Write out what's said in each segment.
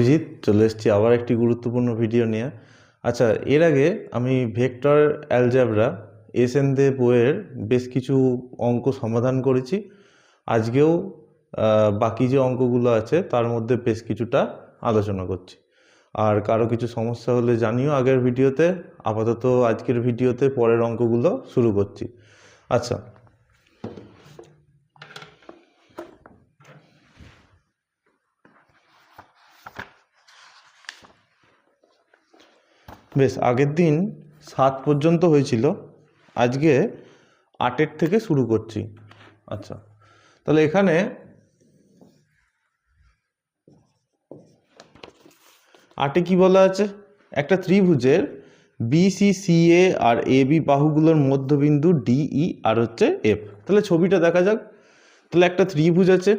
অভিজিৎ চলে এসেছি আবার একটি গুরুত্বপূর্ণ ভিডিও নিয়ে। আচ্ছা, এর আগে আমি ভেক্টর অ্যালজেব্রা এসএন দে বইয়ের বেশ কিছু অঙ্ক সমাধান করেছি। আজকেও বাকি যে অঙ্কগুলো আছে তার মধ্যে বেশ কিছুটা আলোচনা করছি। আর কারো কিছু সমস্যা হলে জানিও আগের ভিডিওতে। আপাতত আজকের ভিডিওতে পরের অঙ্কগুলো শুরু করছি। আচ্ছা, বেশ, আগের দিন 7 পর্যন্ত হয়েছিল, আজকে 8-এর থেকে শুরু করছি। আচ্ছা, তাহলে এখানে 8-এ কি বলা আছে? একটা ত্রিভুজের BCCA আর AB বাহুগুলোর মধ্যবিন্দু DE আর হচ্ছে F। তাহলে ছবিটা দেখা যাক। তাহলে একটা ত্রিভুজ আছে,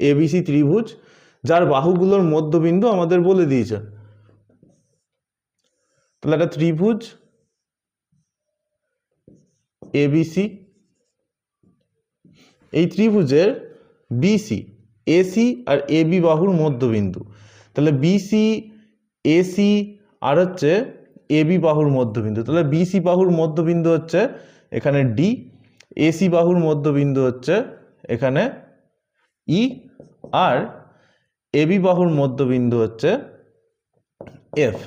ABC ত্রিভুজ, যার বাহুগুলোর মধ্যবিন্দু আমাদের বলে দিয়েছে। তাহলে একটা ত্রিভুজ ABC, এই ত্রিভুজের BC, AC আর AB বাহুর মধ্যবিন্দু। তাহলে BC, AC আর হচ্ছে AB বাহুর মধ্যবিন্দু। তাহলে BC বাহুর মধ্যবিন্দু হচ্ছে এখানে D, AC বাহুর মধ্যবিন্দু হচ্ছে এখানে E, আর AB বাহুর মধ্যবিন্দু হচ্ছে F।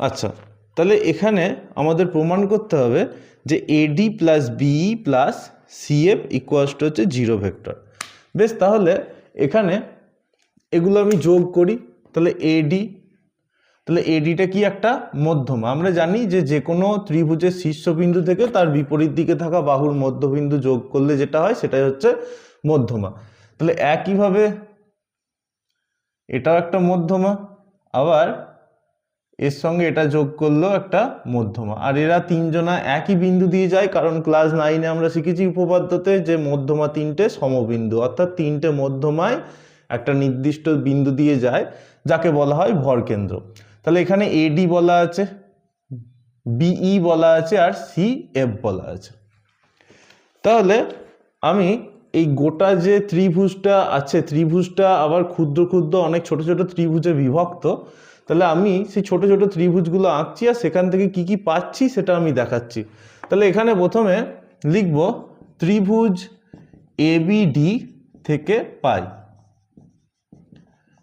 আচ্ছা, তাহলে এখানে আমাদের প্রমাণ করতে হবে যে AD plus BE plus CF equals to হচ্ছে 0 ভেক্টর। বেশ, তাহলে এখানে এগুলো আমি যোগ করি। তাহলে তাহলে ADটা কি? একটা মধ্যমা। আমরা জানি যে কোনো ত্রিভুজের শীর্ষবিন্দু থেকে তার বিপরীত দিকে থাকা বাহুর মধ্যবিন্দু যোগ করলে যেটা হয় সেটাই হচ্ছে মধ্যমা। তাহলে একইভাবে এটাও একটা মধ্যমা, আবার এর সঙ্গে এটা যোগ করলেও একটা মধ্যমা। আর এরা তিনজনা একই বিন্দু দিয়ে যায়, কারণ ক্লাস 9-এ আমরা শিখেছি উপপাদ্যতে যে মধ্যমা তিনটে সমবিন্দু, অর্থাৎ তিনটে মধ্যমায় একটা নির্দিষ্ট বিন্দু দিয়ে যায়, যাকে বলা হয় ভরকেন্দ্র। তাহলে এখানে AD বলা আছে, BE বলা আছে, আর CF বলা আছে। তাহলে আমি এই গোটা যে ত্রিভুজটা আছে, ত্রিভুজটা আবার ক্ষুদ্র ক্ষুদ্র অনেক ছোট ছোট ত্রিভুজে বিভক্ত। তাহলে আমি সেই ছোট ছোট ত্রিভুজগুলো আঁকছি, আর সেখান থেকে কি কি পাচ্ছি সেটা আমি দেখাচ্ছি। তাহলে এখানে প্রথমে লিখব ত্রিভুজ ABD থেকে পাই।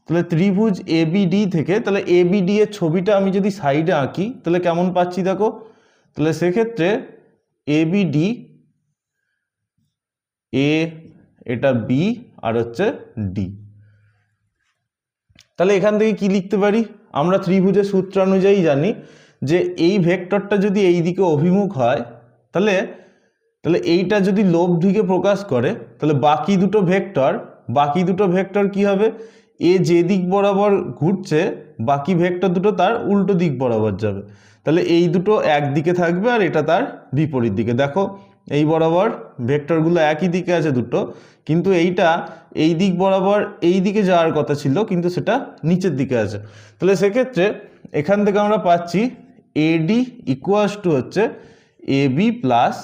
তাহলে ত্রিভুজ ABD থেকে, তাহলে ABD এর ছবিটা আমি যদি সাইডে আঁকি তাহলে কেমন পাচ্ছি দেখো। তাহলে সেক্ষেত্রে ABD, A, এটা B আর হচ্ছে D। তাহলে এখান থেকে কি লিখতে পারি? আমরা ত্রিভুজের সূত্র অনুযায়ী জানি যে এই ভেক্টরটা যদি এই দিকে অভিমুখ হয়, তাহলে এইটা যদি লোভ দিকে প্রকাশ করে, তাহলে বাকি দুটো ভেক্টর কি হবে? এ যে দিক বরাবর ঘুরছে, বাকি ভেক্টর দুটো তার উল্টো দিক বরাবর যাবে। তাহলে এই দুটো একদিকে থাকবে আর এটা তার বিপরীত দিকে। দেখো, এই বরাবর ভেক্টরগুলো একই দিকে আছে দুটো, কিন্তু এইটা এই দিক বরাবর এই দিকে যাওয়ার কথা ছিল, কিন্তু সেটা নিচের দিকে আছে। তাহলে সেক্ষেত্রে এখান থেকে আমরা পাচ্ছি AD ইকুয়ালস টু হচ্ছে AB প্লাস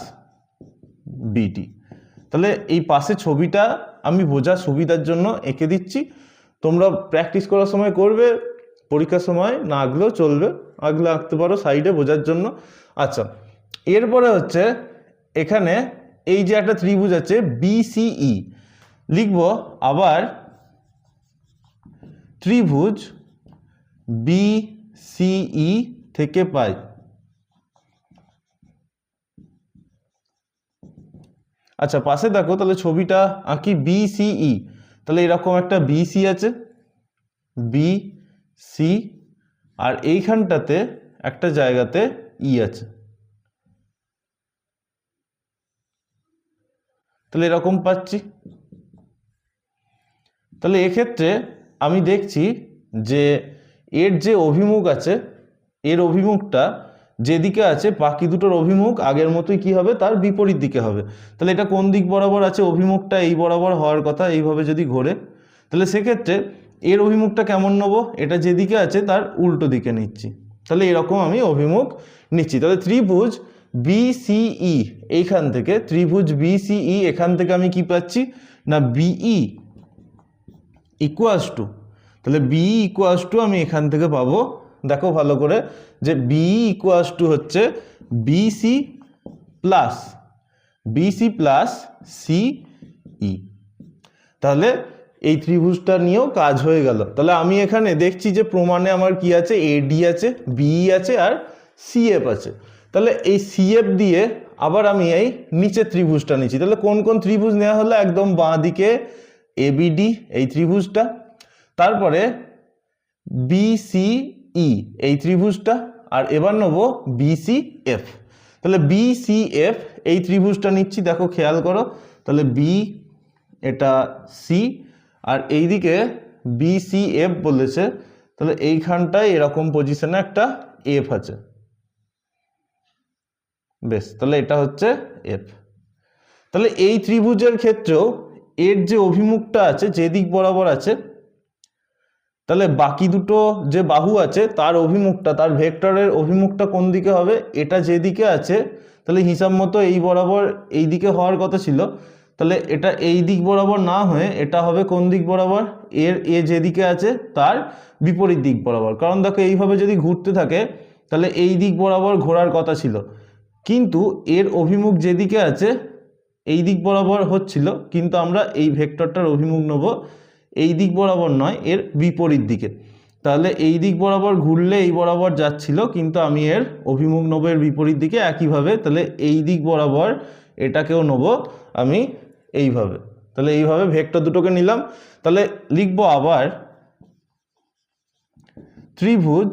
BD। তাহলে এই পাশে ছবিটা আমি বোঝার সুবিধার জন্য এঁকে দিচ্ছি, তোমরা প্র্যাকটিস করার সময় করবে, পরীক্ষার সময় না আঁকলেও চলবে, আঁকলে আঁকতে পারো সাইডে বোঝার জন্য। আচ্ছা, এরপরে হচ্ছে এখানে এই যে একটা ত্রিভুজ আছে BCE, লিখব আবার ত্রিভুজ BCE থেকে পাই। আচ্ছা, পাশে দেখো, তাহলে ছবিটা আঁকি BCE। তাহলে এরকম একটা BC আছে, BC, আর এইখানটাতে একটা জায়গাতে E আছে। তাহলে এরকম পাচ্ছি। তাহলে এক্ষেত্রে আমি দেখছি যে এর যে অভিমুখ আছে, এর অভিমুখটা যেদিকে আছে বাকি দুটোর অভিমুখ আগের মতোই কি হবে? তার বিপরীত দিকে হবে। তাহলে এটা কোন দিক বরাবর আছে? অভিমুখটা এই বরাবর হওয়ার কথা, এইভাবে যদি ঘোরে, তাহলে সেক্ষেত্রে এর অভিমুখটা কেমন নেব? এটা যেদিকে আছে তার উল্টো দিকে নিচ্ছি। তাহলে এরকম আমি অভিমুখ নিচ্ছি। তাহলে ত্রিভুজ BCE, এইখান থেকে ত্রিভুজ BCE এখান থেকে আমি কি পাচ্ছি না BE ইকুয়ালস টু, তাহলে বি ইকুয়ালস টু আমি এখান থেকে পাবো, দেখো ভালো করে, যে বি ইকুয়ালস টু হচ্ছে বিসি প্লাস সিই। তাহলে এই ত্রিভুজটা নিয়েও কাজ হয়ে গেল। তাহলে আমি এখানে দেখছি যে প্রমাণে আমার কি আছে, এডি আছে, বিই আছে আর সিএফ আছে। তাহলে এই সিএফ দিয়ে আবার আমি এই নিচের ত্রিভুজটা নিচ্ছি। তাহলে কোন কোন ত্রিভুজ নেওয়া হলো, একদম বাঁ দিকে এবিডি এই ত্রিভুজটা, তারপরে বিসিই এই ত্রিভুজটা, আর এবার নেবো বিসিএফ। তাহলে বিসিএফ এই ত্রিভুজটা নিচ্ছি, দেখো খেয়াল করো। তাহলে বি, এটা সি, আর এইদিকে বিসিএফ বলেছে, তাহলে এইখানটায় এরকম পজিশনে একটা এফ আছে। বেশ, তাহলে এটা হচ্ছে এফ। তাহলে এই ত্রিভুজের ক্ষেত্রেও এর যে অভিমুখটা আছে, যে দিক বরাবর আছে, তাহলে বাকি দুটো যে বাহু আছে তার অভিমুখটা, তার ভেক্টরের অভিমুখটা কোন দিকে হবে, এটা যেদিকে আছে তাহলে হিসাব মতো এই বরাবর এই দিকে হওয়ার কথা ছিল। তাহলে এটা এই দিক বরাবর না হয়ে এটা হবে কোন দিক বরাবর, এ যেদিকে আছে তার বিপরীত দিক বরাবর। কারণ দেখো এইভাবে যদি ঘুরতে থাকে তাহলে এই দিক বরাবর ঘোরার কথা ছিল, কিন্তু এর অভিমুখ যেদিকে আছে এই দিক বরাবর হচ্ছিল, কিন্তু আমরা এই ভেক্টরটার অভিমুখ নেব এই দিক বরাবর নয়, এর বিপরীত দিকে। তাহলে এই দিক বরাবর ঘুরলে এই বরাবর যাচ্ছিল, কিন্তু আমি এর অভিমুখ নেব এর বিপরীত দিকে একইভাবে। তাহলে এই দিক বরাবর এটাকেও নেব আমি এইভাবে। তাহলে এইভাবে ভেক্টর দুটোকে নিলাম। তাহলে লিখবো আবার ত্রিভুজ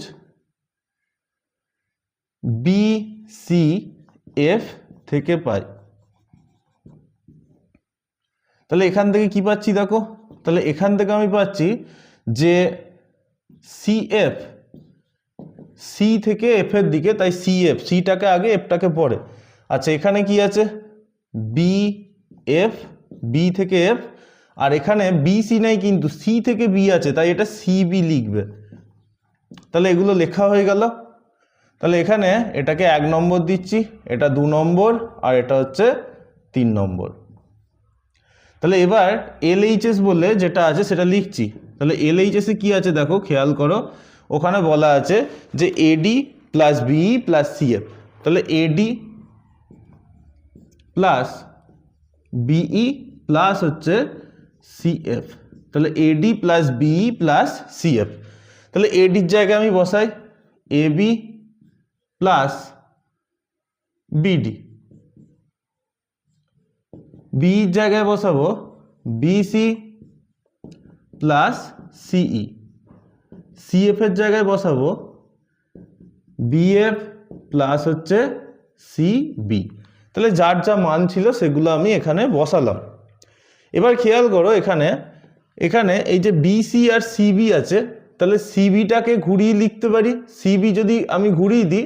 বিসিএফ থেকে পাই। তাহলে এখান থেকে কি পাচ্ছি দেখো, তাহলে এখান থেকে আমি পাচ্ছি যে সিএফ, সি থেকে এফ এর দিকে, তাই সিএফ, সিটাকে আগে এফটাকে পরে। আচ্ছা, এখানে কি আছে, বি এফ, বি থেকে এফ, আর এখানে বি সি নাই কিন্তু সি থেকে বি আছে, তাই এটা সিবি লিখবে। তাহলে এগুলো লেখা হয়ে গেল। তাহলে এখানে এটাকে 1 নম্বর দিচ্ছি, এটা 2 নম্বর, আর এটা হচ্ছে 3 নম্বর। তাহলে এবার এলএইচএস বলে যেটা আছে সেটা লিখছি। তাহলে এলএইচএস এ কি আছে দেখো খেয়াল করো, ওখানে বলা আছে যে AD plus BE plus CF. তাহলে এডি প্লাস বিই প্লাস হচ্ছে সিএফ। তাহলে AD plus BE plus CF. তাহলে এডির জায়গায় আমি বসাই এবি প্লাস বিডি, বির জায়গায় বসাবো বিসি প্লাস সিই, সিএফ এর জায়গায় বসাবো বিএফ প্লাস হচ্ছে সিবি। তাহলে যার যা মান ছিল সেগুলো আমি এখানে বসালাম। এবার খেয়াল করো এখানে এখানে এই যে বিসি আর সিবি আছে, তাহলে সিবিটাকে ঘুরিয়ে লিখতে পারি। সিবি যদি আমি ঘুরিয়ে দিই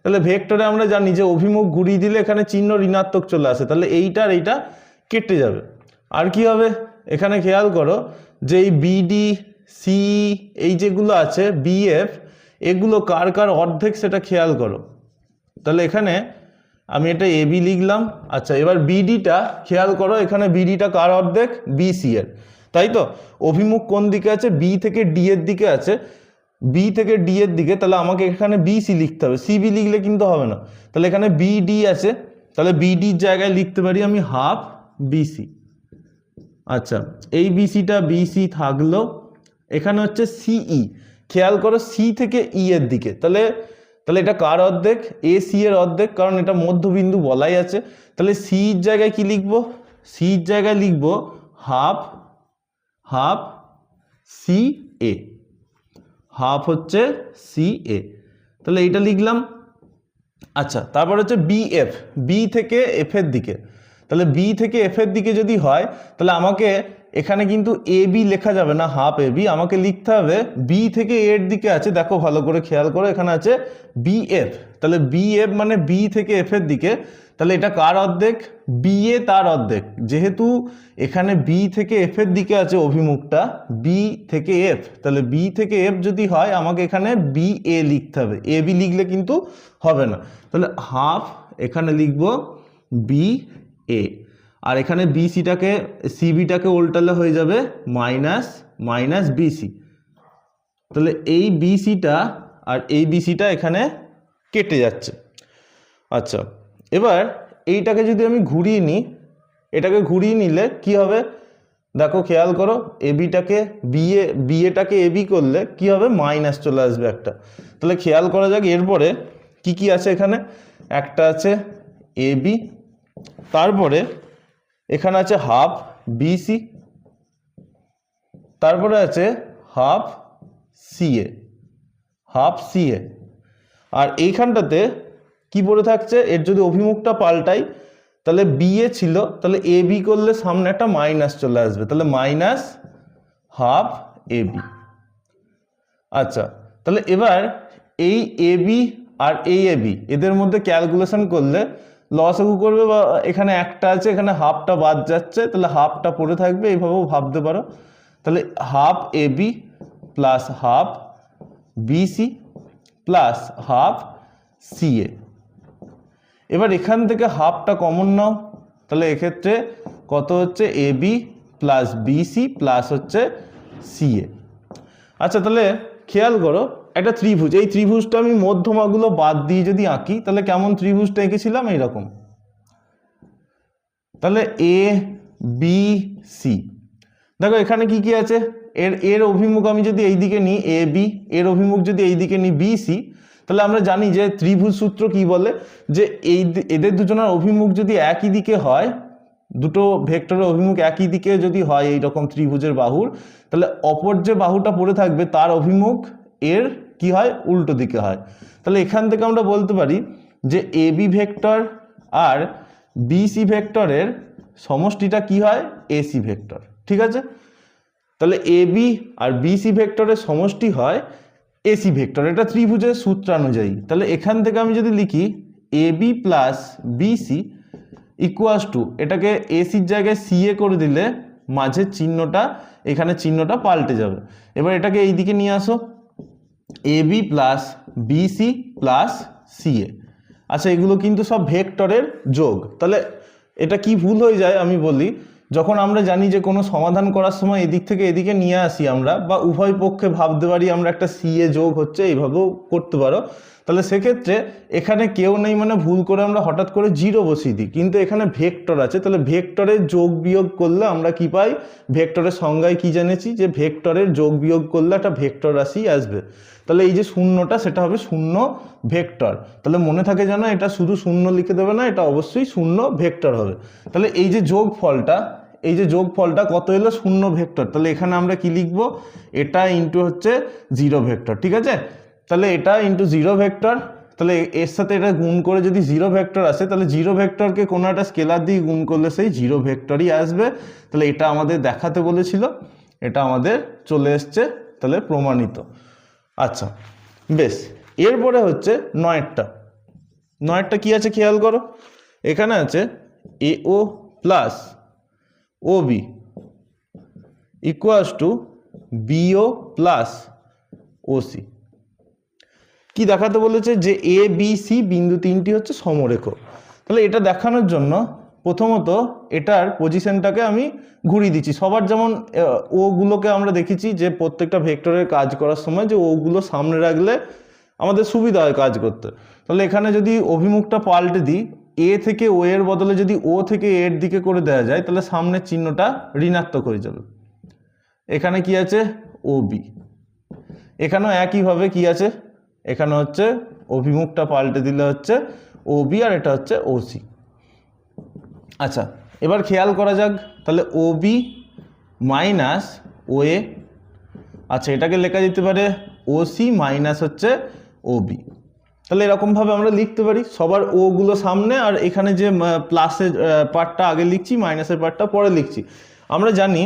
তাহলে ভেক্টরে আমরা জানি যে অভিমুখ ঘুরিয়ে দিলে এখানে চিহ্ন ঋণাত্মক চলে আসে, তাহলে এইটা আর এইটা কেটে যাবে। আর কি হবে, এখানে খেয়াল করো যে এই বিডি সি এই যেগুলো আছে বিএফ, এগুলো কার কার অর্ধেক সেটা খেয়াল করো। তাহলে এখানে আমি এটা এবি লিখলাম। আচ্ছা, এবার বিডিটা খেয়াল করো, এখানে বিডিটা কার অর্ধেক, বিসি এর, তাই তো। অভিমুখ কোন দিকে আছে, বি থেকে ডি এর দিকে আছে, বি থেকে ডি এর দিকে। তাহলে আমাকে এখানে বিসি লিখতে হবে, সিবি লিখলে কিন্তু হবে না। তাহলে এখানে বিডি আছে, তাহলে বিডির জায়গায় লিখতে পারি আমি হাফ বিসি। আচ্ছা, এই বিসিটা বিসি থাকলো। এখানে হচ্ছে সিই, খেয়াল করো সি থেকে ই এর দিকে, তাহলে তাহলে এটা কার অর্ধেক, এ সি এর অর্ধেক, কারণ এটা মধ্যবিন্দু বলাই আছে। তাহলে সির জায়গায় কি লিখবো, সির জায়গায় লিখবো হাফ হাফ সি এ, হাফ হচ্ছে সি এ। তাহলে এইটা লিখলাম। আচ্ছা, তারপর হচ্ছে বিএফ, বি থেকে এফ এর দিকে। তাহলে বি থেকে এফ এর দিকে যদি হয় তাহলে আমাকে এখানে কিন্তু এ বি লেখা যাবে না, হাফ এ বি, আমাকে লিখতে হবে বি থেকে এর দিকে আছে, দেখো ভালো করে খেয়াল করো, এখানে আছে বিএফ। তাহলে বিএফ মানে বি থেকে এফ এর দিকে, তাহলে এটা কার অর্ধেক, বি এ তার অর্ধেক। যেহেতু এখানে বি থেকে এফ এর দিকে আছে অভিমুখটা, বি থেকে এফ, তাহলে বি থেকে এফ যদি হয় আমাকে এখানে বি এ লিখতে হবে, এ বি লিখলে কিন্তু হবে না। তাহলে হাফ এখানে লিখবো বি এ, আর এখানে বিসিটাকে সিবিটাকে উল্টালে হয়ে যাবে মাইনাস মাইনাস বিসি। তাহলে এই বিসিটা আর এই বিসিটা এখানে কেটে যাচ্ছে। আচ্ছা, এবার এইটাকে যদি আমি ঘুরিয়ে নিই, এটাকে ঘুরিয়ে নিলে কি হবে দেখো, খেয়াল করো, এবিটাকে বিএটাকে এবি করলে কি হবে, মাইনাস চলে আসবে একটা। তাহলে খেয়াল করা যাক এরপরে কি কি আছে এখানে। একটা আছে এবি, তারপরে এখানে আছে হাফ বিসি, তারপরে আছে হাফ সিএ, আর এইখানটাতে কি পড়ে থাকছে, এর যদি অভিমুখটা পাল্টাই তাহলে বিএ ছিল, তাহলে এ বি করলে সামনে একটা মাইনাস চলে আসবে, তাহলে মাইনাস হাফ এবি। আচ্ছা, তাহলে এবার এই এবি আর এই এবি এদের মধ্যে ক্যালকুলেশন করলে লসাগু করবে, বা এখানে একটা আছে, এখানে হাফটা বাদ যাচ্ছে, তাহলে হাফটা পড়ে থাকবে, এইভাবেও ভাবতে পারো। তাহলে half AB plus half BC plus half CA. এবার এখান থেকে হাফটা কমন নাও, তাহলে এক্ষেত্রে কত হচ্ছে, এবি প্লাস বিসি প্লাস হচ্ছে সিএ। আচ্ছা, তাহলে খেয়াল করো একটা ত্রিভুজ, এই ত্রিভুজটা আমি মধ্যমাগুলো বাদ দিয়ে যদি আঁকি তাহলে কেমন ত্রিভুজটা এঁকেছিলাম, এইরকম। তাহলে এ বি সি, দেখো এখানে কি কি আছে, এর অভিমুখ আমি যদি এইদিকে নিই এ বি, এর অভিমুখ যদি এইদিকে নিই বি সি, তাহলে আমরা জানি যে ত্রিভুজ সূত্র কি বলে, যে এদের দুজনের অভিমুখ যদি একই দিকে হয়, দুটো ভেক্টরের অভিমুখ একই দিকে যদি হয় এইরকম ত্রিভুজের বাহুর, তাহলে অপর যে বাহুটা পড়ে থাকবে তার অভিমুখ এর কি হয়, উল্টো দিকে হয়। তাহলে এখান থেকে আমরা বলতে পারি যে A B vector R BC ভেক্টরের সমষ্টিটা কি হয়, এসি ভেক্টর। ঠিক আছে, তাহলে এ বি আর বিসি ভেক্টরের সমষ্টি হয় এসি ভেক্টর, এটা ত্রিভুজের সূত্রানুযায়ী। তাহলে এখান থেকে আমি যদি লিখি A B plus BC equals to, এটাকে এসির জায়গায় সিএ করে দিলে মাঝের চিহ্নটা, এখানে চিহ্নটা পাল্টে যাবে। এবার এটাকে এই দিকে নিয়ে আসো, A B plus BC plus CA. আচ্ছা, এগুলো কিন্তু সব ভেক্টরের যোগ। তাহলে এটা কি ভুল হয়ে যায় আমি বলি, যখন আমরা জানি যে কোনো সমাধান করার সময় এদিক থেকে এদিকে নিয়ে আসি আমরা, বা উভয় পক্ষে ভাবতে পারি আমরা একটা সিএ যোগ হচ্ছে, এইভাবেও করতে পারো। তাহলে সেক্ষেত্রে এখানে কেউ নেই, মানে ভুল করে আমরা হঠাৎ করে জিরো বসিয়ে দিই, কিন্তু এখানে ভেক্টর আছে, তাহলে ভেক্টরের যোগ বিয়োগ করলে আমরা কি পাই, ভেক্টরের সংজ্ঞায় কি জেনেছি, যে ভেক্টরের যোগ বিয়োগ করলে একটা ভেক্টর রাশি আসবে। তাহলে এই যে শূন্যটা, সেটা হবে শূন্য ভেক্টর। তাহলে মনে থাকে যেন এটা শুধু শূন্য লিখে দেবে না, এটা অবশ্যই শূন্য ভেক্টর হবে। তাহলে এই যে যোগফলটা কত এলো, শূন্য ভেক্টর। তাহলে এখানে আমরা কি লিখব, এটা ইন্টু হচ্ছে জিরো ভেক্টর। ঠিক আছে, তাহলে এটা ইন্টু জিরো ভেক্টর, তাহলে এর সাথে এটা গুণ করে যদি জিরো ভেক্টর আসে, তাহলে জিরো ভেক্টরকে কোনো একটা স্কেলার দিয়ে গুণ করলে সেই জিরো ভেক্টরই আসবে। তাহলে এটা আমাদের দেখাতে বলেছিল, এটা আমাদের চলে এসছে, তাহলে প্রমাণিত। আচ্ছা বেশ, এরপরে হচ্ছে নয়েরটা কি আছে খেয়াল করো, এখানে আছে AO plus O B equals to BO plus OC. কি দেখাতে বলেছে, যে এ বি সি বিন্দু তিনটি হচ্ছে সমরেখ। তাহলে এটা দেখানোর জন্য প্রথমত এটার পজিশনটাকে আমি ঘুরিয়ে দিচ্ছি। সবার যেমন ওগুলোকে আমরা দেখেছি যে প্রত্যেকটা ভেক্টরের কাজ করার সময় যে ওগুলো সামনে রাখলে আমাদের সুবিধা হয় কাজ করতে। তাহলে এখানে যদি অভিমুখটা পাল্টে দিই, এ থেকে ও এর বদলে যদি ও থেকে এর দিকে করে দেওয়া যায়, তাহলে সামনের চিহ্নটা ঋণাত্মক হয়ে যাবে। এখানে কি আছে, ও বি। এখানেও একইভাবে কি আছে, এখানে হচ্ছে অভিমুখটা পাল্টে দিলে হচ্ছে ও বি, আর এটা হচ্ছে ও সি। আচ্ছা, এবার খেয়াল করা যাক, তাহলে ও বি মাইনাস ও এ। আচ্ছা, এটাকে লেখা যেতে পারে ও সি মাইনাস হচ্ছে ও বি। তাহলে এরকমভাবে আমরা লিখতে পারি, সবার ওগুলো সামনে, আর এখানে যে প্লাসের পার্টটা আগে লিখছি, মাইনাসের পার্টটা পরে লিখছি। আমরা জানি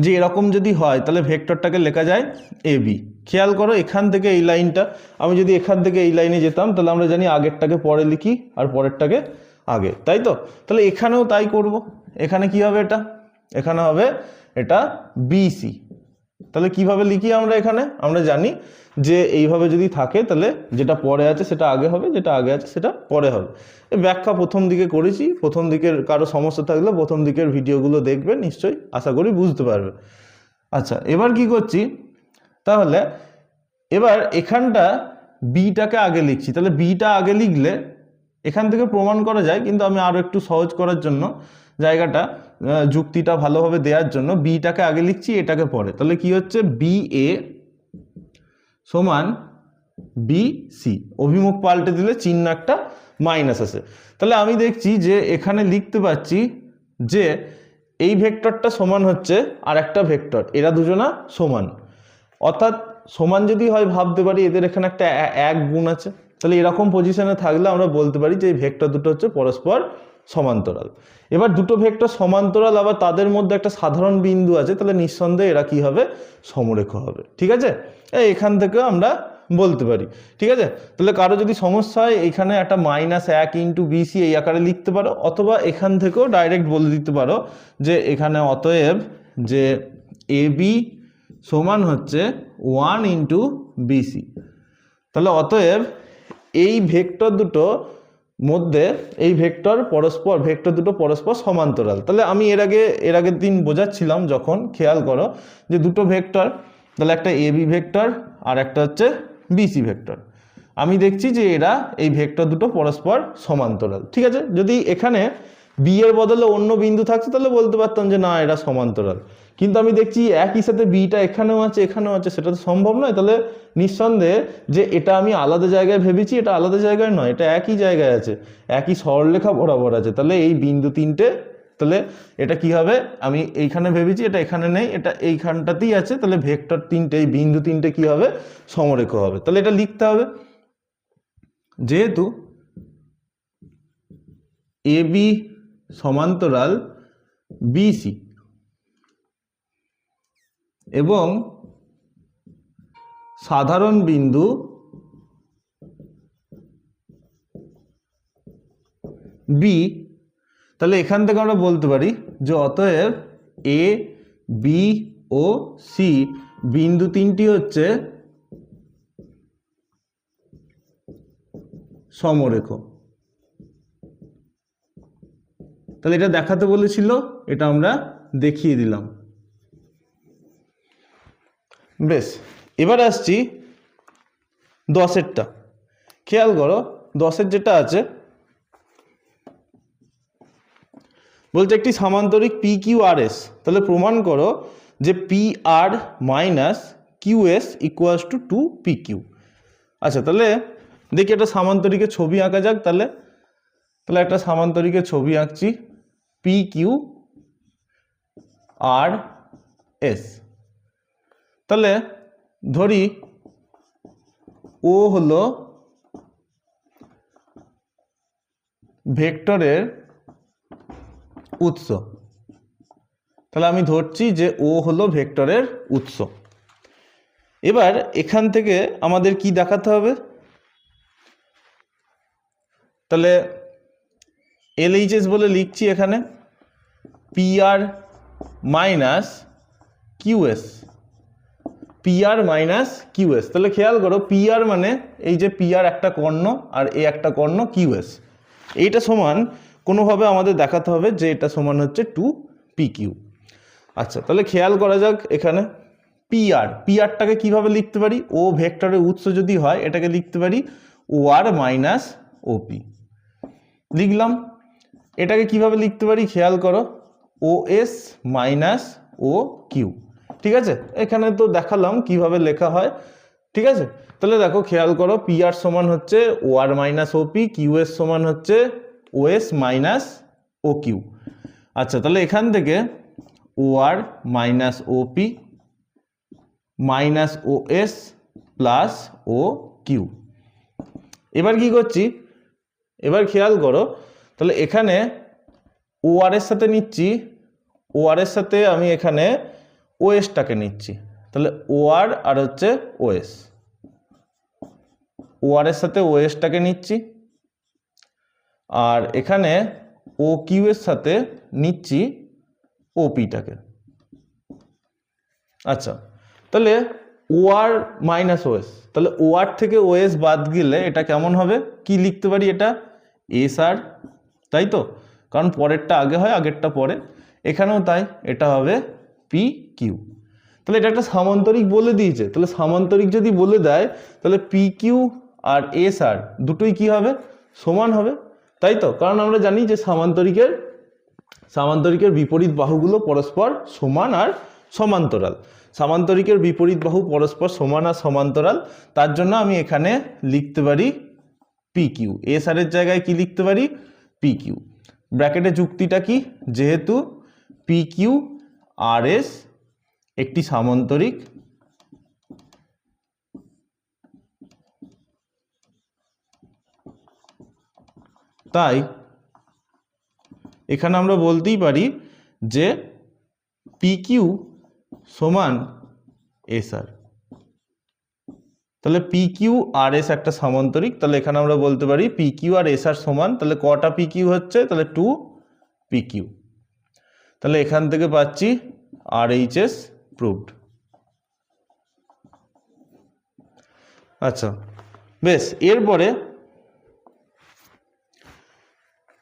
যে এরকম যদি হয় তাহলে ভেক্টরটাকে লেখা যায় এ বি। খেয়াল করো, এখান থেকে এই লাইনটা, আমি যদি এখান থেকে এই লাইনে যেতাম তাহলে আমরা জানি আগেরটাকে পরে লিখি আর পরেরটাকে আগে, তাই তো? তাহলে এখানেও তাই করব। এখানে কি হবে, এখানে হবে এটা বিসি। তাহলে কিভাবে লিখি আমরা, এখানে আমরা জানি যে এইভাবে যদি থাকে তাহলে যেটা পরে আছে সেটা আগে হবে, যেটা আগে আছে সেটা পরে হবে। এই ব্যাখ্যা প্রথম দিকে করেছি, প্রথম দিকের কারো সমস্যা থাকলে প্রথম দিকের ভিডিওগুলো দেখবেন, নিশ্চয়ই আশা করি বুঝতে পারবে। আচ্ছা, এবার কি করছি, তাহলে এবার এখানটা বিটাকে আগে লিখছি, তাহলে বিটা আগে লিখলে এখান থেকে প্রমাণ করা যায়, কিন্তু আমি আরও একটু সহজ করার জন্য জায়গাটা যুক্তিটা ভালোভাবে দেওয়ার জন্য বিটাকে আগে লিখছি, এটাকে পরে। তাহলে কি হচ্ছে, বি এ সমান বি সি, অভিমুখ পাল্টে দিলে চিহ্ন একটা মাইনাস আসে। তাহলে আমি দেখছি যে এখানে লিখতে পাচ্ছি যে এই ভেক্টরটা সমান হচ্ছে আর একটা ভেক্টর, এরা দুজনা সমান, অর্থাৎ সমান যদি হয় ভাবতে পারি এদের এখানে একটা এক গুণ আছে। তাহলে এরকম পজিশনে থাকলে আমরা বলতে পারি যে এই ভেক্টর দুটো হচ্ছে পরস্পর সমান্তরাল। এবার দুটো ভেক্টর সমান্তরাল, আবার তাদের মধ্যে একটা সাধারণ বিন্দু আছে, তাহলে নিঃসন্দেহে এরা কি হবে, সমরেখ হবে। ঠিক আছে, এখান থেকে আমরা বলতে পারি। ঠিক আছে, তাহলে কারো যদি সমস্যা হয় এখানে একটা -1 ইন্টু বিসি এই আকারে লিখতে পারো, অথবা এখান থেকেও ডাইরেক্ট বলে দিতে পারো যে এখানে অতএব যে এ বি সমান হচ্ছে 1 ইন্টু বিসি। তাহলে অতএব এই ভেক্টর দুটো মধ্যে এই ভেক্টর দুটো পরস্পর সমান্তরাল। তাহলে আমি এর আগের দিন বোঝাচ্ছিলাম যখন, খেয়াল করো যে দুটো ভেক্টর, তাহলে একটা এ বি ভেক্টর আর একটা হচ্ছে বিসি ভেক্টর, আমি দেখছি যে এরা এই ভেক্টর দুটো পরস্পর সমান্তরাল। ঠিক আছে, যদি এখানে বি এর বদলে অন্য বিন্দু থাকতো তাহলে বলতে পারতাম যে না এরা সমান্তরাল, কিন্তু আমি দেখছি একই সাথে বিটা এখানেও আছে এখানেও আছে, সেটা তো সম্ভব নয়। তাহলে নিঃসন্দেহে যে এটা আমি আলাদা জায়গায় ভেবেছি, এটা আলাদা জায়গায় নয়, এটা একই জায়গায় আছে, একই সরলরেখা বরাবর আছে। তাহলে এই বিন্দু তিনটে, তাহলে এটা কি হবে, আমি এইখানে ভেবেছি এটা এখানে নেই, এটা এইখানটাতেই আছে, তাহলে ভেক্টর তিনটে, এই বিন্দু তিনটে কি হবে, সমরেখ হবে। তাহলে এটা লিখতে হবে, যেহেতু এ বি সমান্তরাল বিসি এবং সাধারণ বিন্দু বি, তাহলে এখান থেকে আমরা বলতে পারি যে অতএব এ বি ও সি বিন্দু তিনটি হচ্ছে সমরেখ। তাহলে এটা দেখাতে বলেছিল, এটা আমরা দেখিয়ে দিলাম। বেশ, এবার আসছি 10এরটা। খেয়াল করো 10এর যেটা আছে, বলছে একটি সামান্তরিক পি কিউ আর এস, তাহলে প্রমাণ করো যে P R minus Q S equals to 2PQ। আচ্ছা, তাহলে দেখি একটা সামান্তরিকের ছবি আঁকা যাক। তাহলে একটা সামান্তরিকের ছবি আঁকছি, পি কিউ আর এস। তাহলে ধরি ও হলো ভেক্টরের উৎস, তাহলে আমি ধরছি যে ও হলো ভেক্টরের উৎস। এবার এখান থেকে আমাদের কি দেখাতে হবে, তাহলে LHS বলে লিখছি এখানে PR minus QS, PR minus QS। তাহলে খেয়াল করো PR মানে এই যে PR একটা কর্ণ আর এ একটা কর্ণ QS, এইটা সমান কোনোভাবে আমাদের দেখাতে হবে যে এটা সমান হচ্ছে 2PQ। আচ্ছা, তাহলে খেয়াল করা যাক এখানে পিআরটাকে কিভাবে লিখতে পারি, ও ভেক্টরের উৎস যদি হয় এটাকে লিখতে পারি OR মাইনাস OP লিখলাম। এটাকে কিভাবে লিখতে পারি খেয়াল করো, OS মাইনাস OQ। ঠিক আছে, এখানে তো দেখালাম কিভাবে লেখা হয়। ঠিক আছে, তাহলে দেখো খেয়াল করো PR সমান হচ্ছে OR মাইনাস OP, QS সমান হচ্ছে OS মাইনাস OQ। আচ্ছা, তাহলে এখান থেকে OR minus OP minus OS plus OQ। এবার কি করছি, এবার খেয়াল করো, তাহলে এখানে OR এর সাথে নিচ্ছি, OR এর সাথে আমি এখানে OSটাকে নিচ্ছি, তাহলে OR আর হচ্ছে OS, OR এর সাথে OSটাকে নিচ্ছি, আর এখানে OQ এর সাথে নিচ্ছি OPটাকে। আচ্ছা, তাহলে OR মাইনাস OS, তাহলে OR থেকে OS বাদ গেলে এটা কেমন হবে, কি লিখতে পারি, এটা SR, তাই তো, কারণ পরেরটা আগে হয় আগেরটা পরে, এখানেও তাই, এটা হবে PQ। তাহলে এটা একটা সামান্তরিক বলে দিয়েছে। তাহলে সামান্তরিক যদি বলে দেয় তাহলে পি কিউ আর এস আর দুটোই কি হবে, সমান হবে, তাই তো? কারণ আমরা জানি যে সামান্তরিকের বিপরীত বাহুগুলো পরস্পর সমান আর সমান্তরাল। সামান্তরিকের বিপরীত বাহু পরস্পর সমান আর সমান্তরাল, তার জন্য আমি এখানে লিখতে পারি পি কিউ। এস আর এর জায়গায় কি লিখতে পারি, পি কিউ। ব্র্যাকেটে যুক্তিটা কি, যেহেতু পি কিউ আর এস একটি সামান্তরিক, তাই এখানে আমরা বলতেই পারি যে পি কিউ সমান এস আর। তাহলে পি কিউ আর এস একটা সামান্তরিক, তাহলে এখানে আমরা বলতে পারি পি কিউ আর এস আর সমান। তাহলে কটা পি কিউ হচ্ছে, তাহলে 2 পি কিউ। তাহলে এখান থেকে পাচ্ছি আর এইচ এস প্রুভড। আচ্ছা বেশ, এরপরে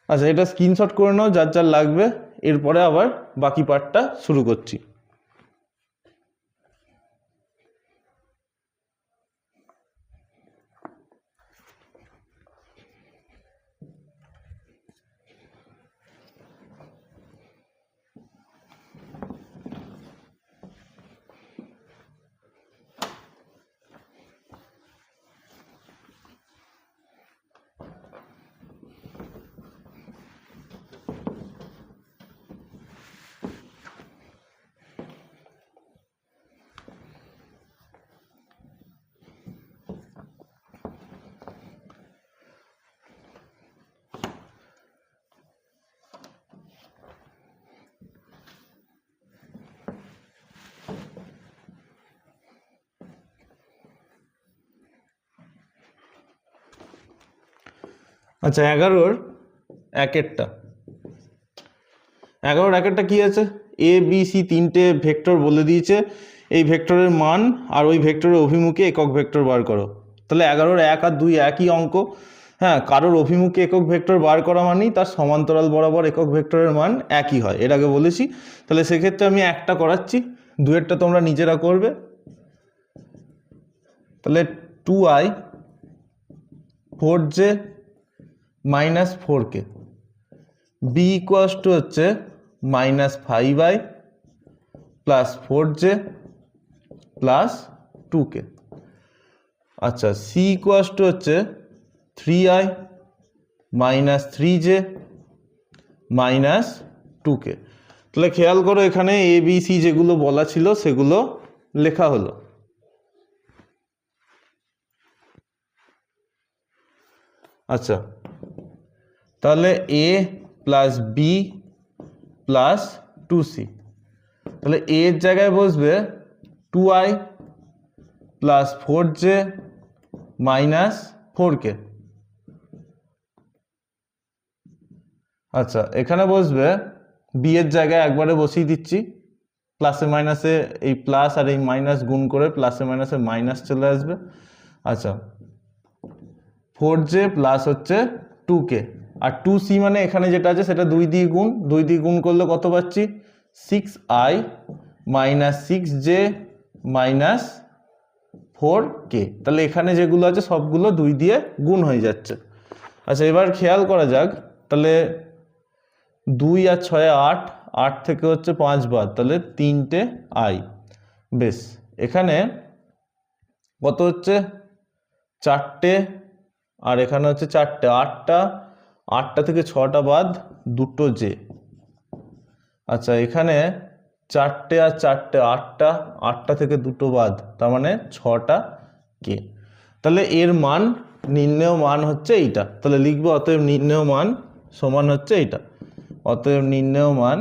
আচ্ছা এটা স্ক্রিনশট করে নাও যার যার লাগবে, এরপরে আবার বাকি পার্টটা শুরু করছি। আচ্ছা 11-র একেরটা কি আছে, এ বি সি তিনটে ভেক্টর বলে দিয়েছে, এই ভেক্টরের মান আর ওই ভেক্টরের অভিমুখে একক ভেক্টর বার করো। তাহলে 11-র 1 আর 2 একই অঙ্ক। হ্যাঁ, কারোর অভিমুখে একক ভেক্টর বার করা মানেই তার সমান্তরাল বরাবর একক ভেক্টরের মান একই হয়, এর আগে বলেছি। তাহলে সেক্ষেত্রে আমি একটা করাচ্ছি, দুয়েরটা তোমরা নিজেরা করবে। তাহলে 2i 4j minus 4k B equals to হচ্ছে minus 5i plus 4j plus 2k। আচ্ছা সি ইকুয়াস টু হচ্ছে 3i minus 3j minus 2k। তাহলে খেয়াল করো এখানে এ বি সি যেগুলো বলা ছিল সেগুলো লেখা হলো। আচ্ছা তাহলে এ প্লাস বি প্লাস 2c, তাহলে এ এর জায়গায় বসবে 2i plus 4j minus 4k। আচ্ছা এখানে বসবে বি এর জায়গায় একবারে বসিয়ে দিচ্ছি, প্লাসে মাইনাসে এই প্লাস আর এই মাইনাস গুণ করে প্লাসে মাইনাসে মাইনাস চলে আসবে। আচ্ছা 4j প্লাস হচ্ছে 2k, আর 2c মানে এখানে যেটা আছে সেটা 2 দিয়ে গুণ করলে কত পাচ্ছি, 6i minus 6j minus 4k। তাহলে এখানে যেগুলো আছে সবগুলো 2 দিয়ে গুণ হয়ে যাচ্ছে। আচ্ছা এবার খেয়াল করা যাক, তাহলে 2 আর 6 8, 8 থেকে হচ্ছে 5 বাদ, তাহলে 3টে i। বেশ, এখানে কত হচ্ছে 4টে, আর এখানে হচ্ছে 4টে, 8টা থেকে 6টা বাদ 2টো j। আচ্ছা এখানে 4টে আর 4টে 8টা থেকে 2টো বাদ, তার মানে 6টা k। তাহলে এর মান, নির্ণেয় মান হচ্ছে এইটা। তাহলে লিখবো অতএব নির্ণেয় মান সমান হচ্ছে এইটা। অতএব নির্ণেয় মান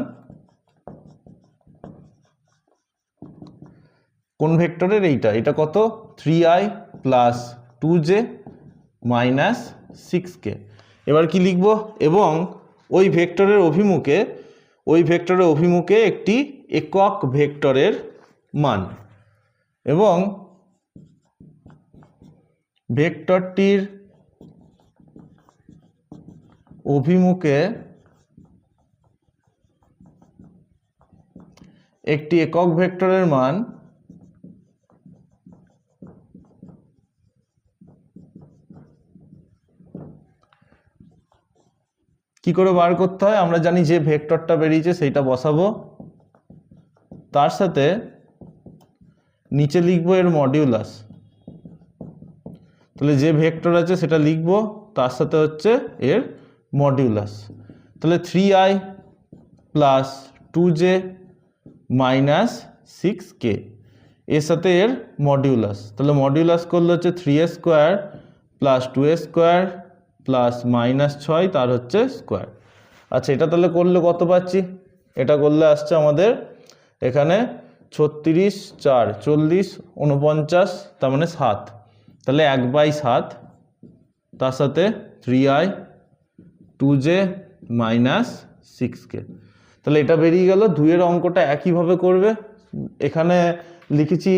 কোন ভেক্টরের, এটা কত, 3i plus 2j minus 6k। এবার কি লিখব, এবং ওই ভেক্টরের অভিমুখে একটি একক ভেক্টরের মান, এবং ভেক্টরটির অভিমুখে একটি একক ভেক্টরের মান কি করে বার করতে হয়? আমরা জানি যে ভেক্টরটা বেরিয়েছে সেইটা বসাবো, তার সাথে নিচে লিখবো এর মডিউলাস। তাহলে যে ভেক্টর আছে সেটা লিখবো, তার সাথে হচ্ছে এর মডিউলাস। তাহলে 3i plus 2j minus 6k এর সাথে এর মডিউলাস। তাহলে মডিউলাস করলে হচ্ছে 3a square plus 2a square plus minus 6 তার হচ্ছে স্কোয়ার। আচ্ছা, এটা তাহলে করলে কত পাচ্ছি? এটা করলে আসছে আমাদের এখানে 36, 4, 40, 49, তার মানে 7। তাহলে 1/7 তার সাথে 3i 2j মাইনাস 6k। তাহলে এটা বেরিয়ে গেল। 2-এর অঙ্কটা একইভাবে করবে। এখানে লিখেছি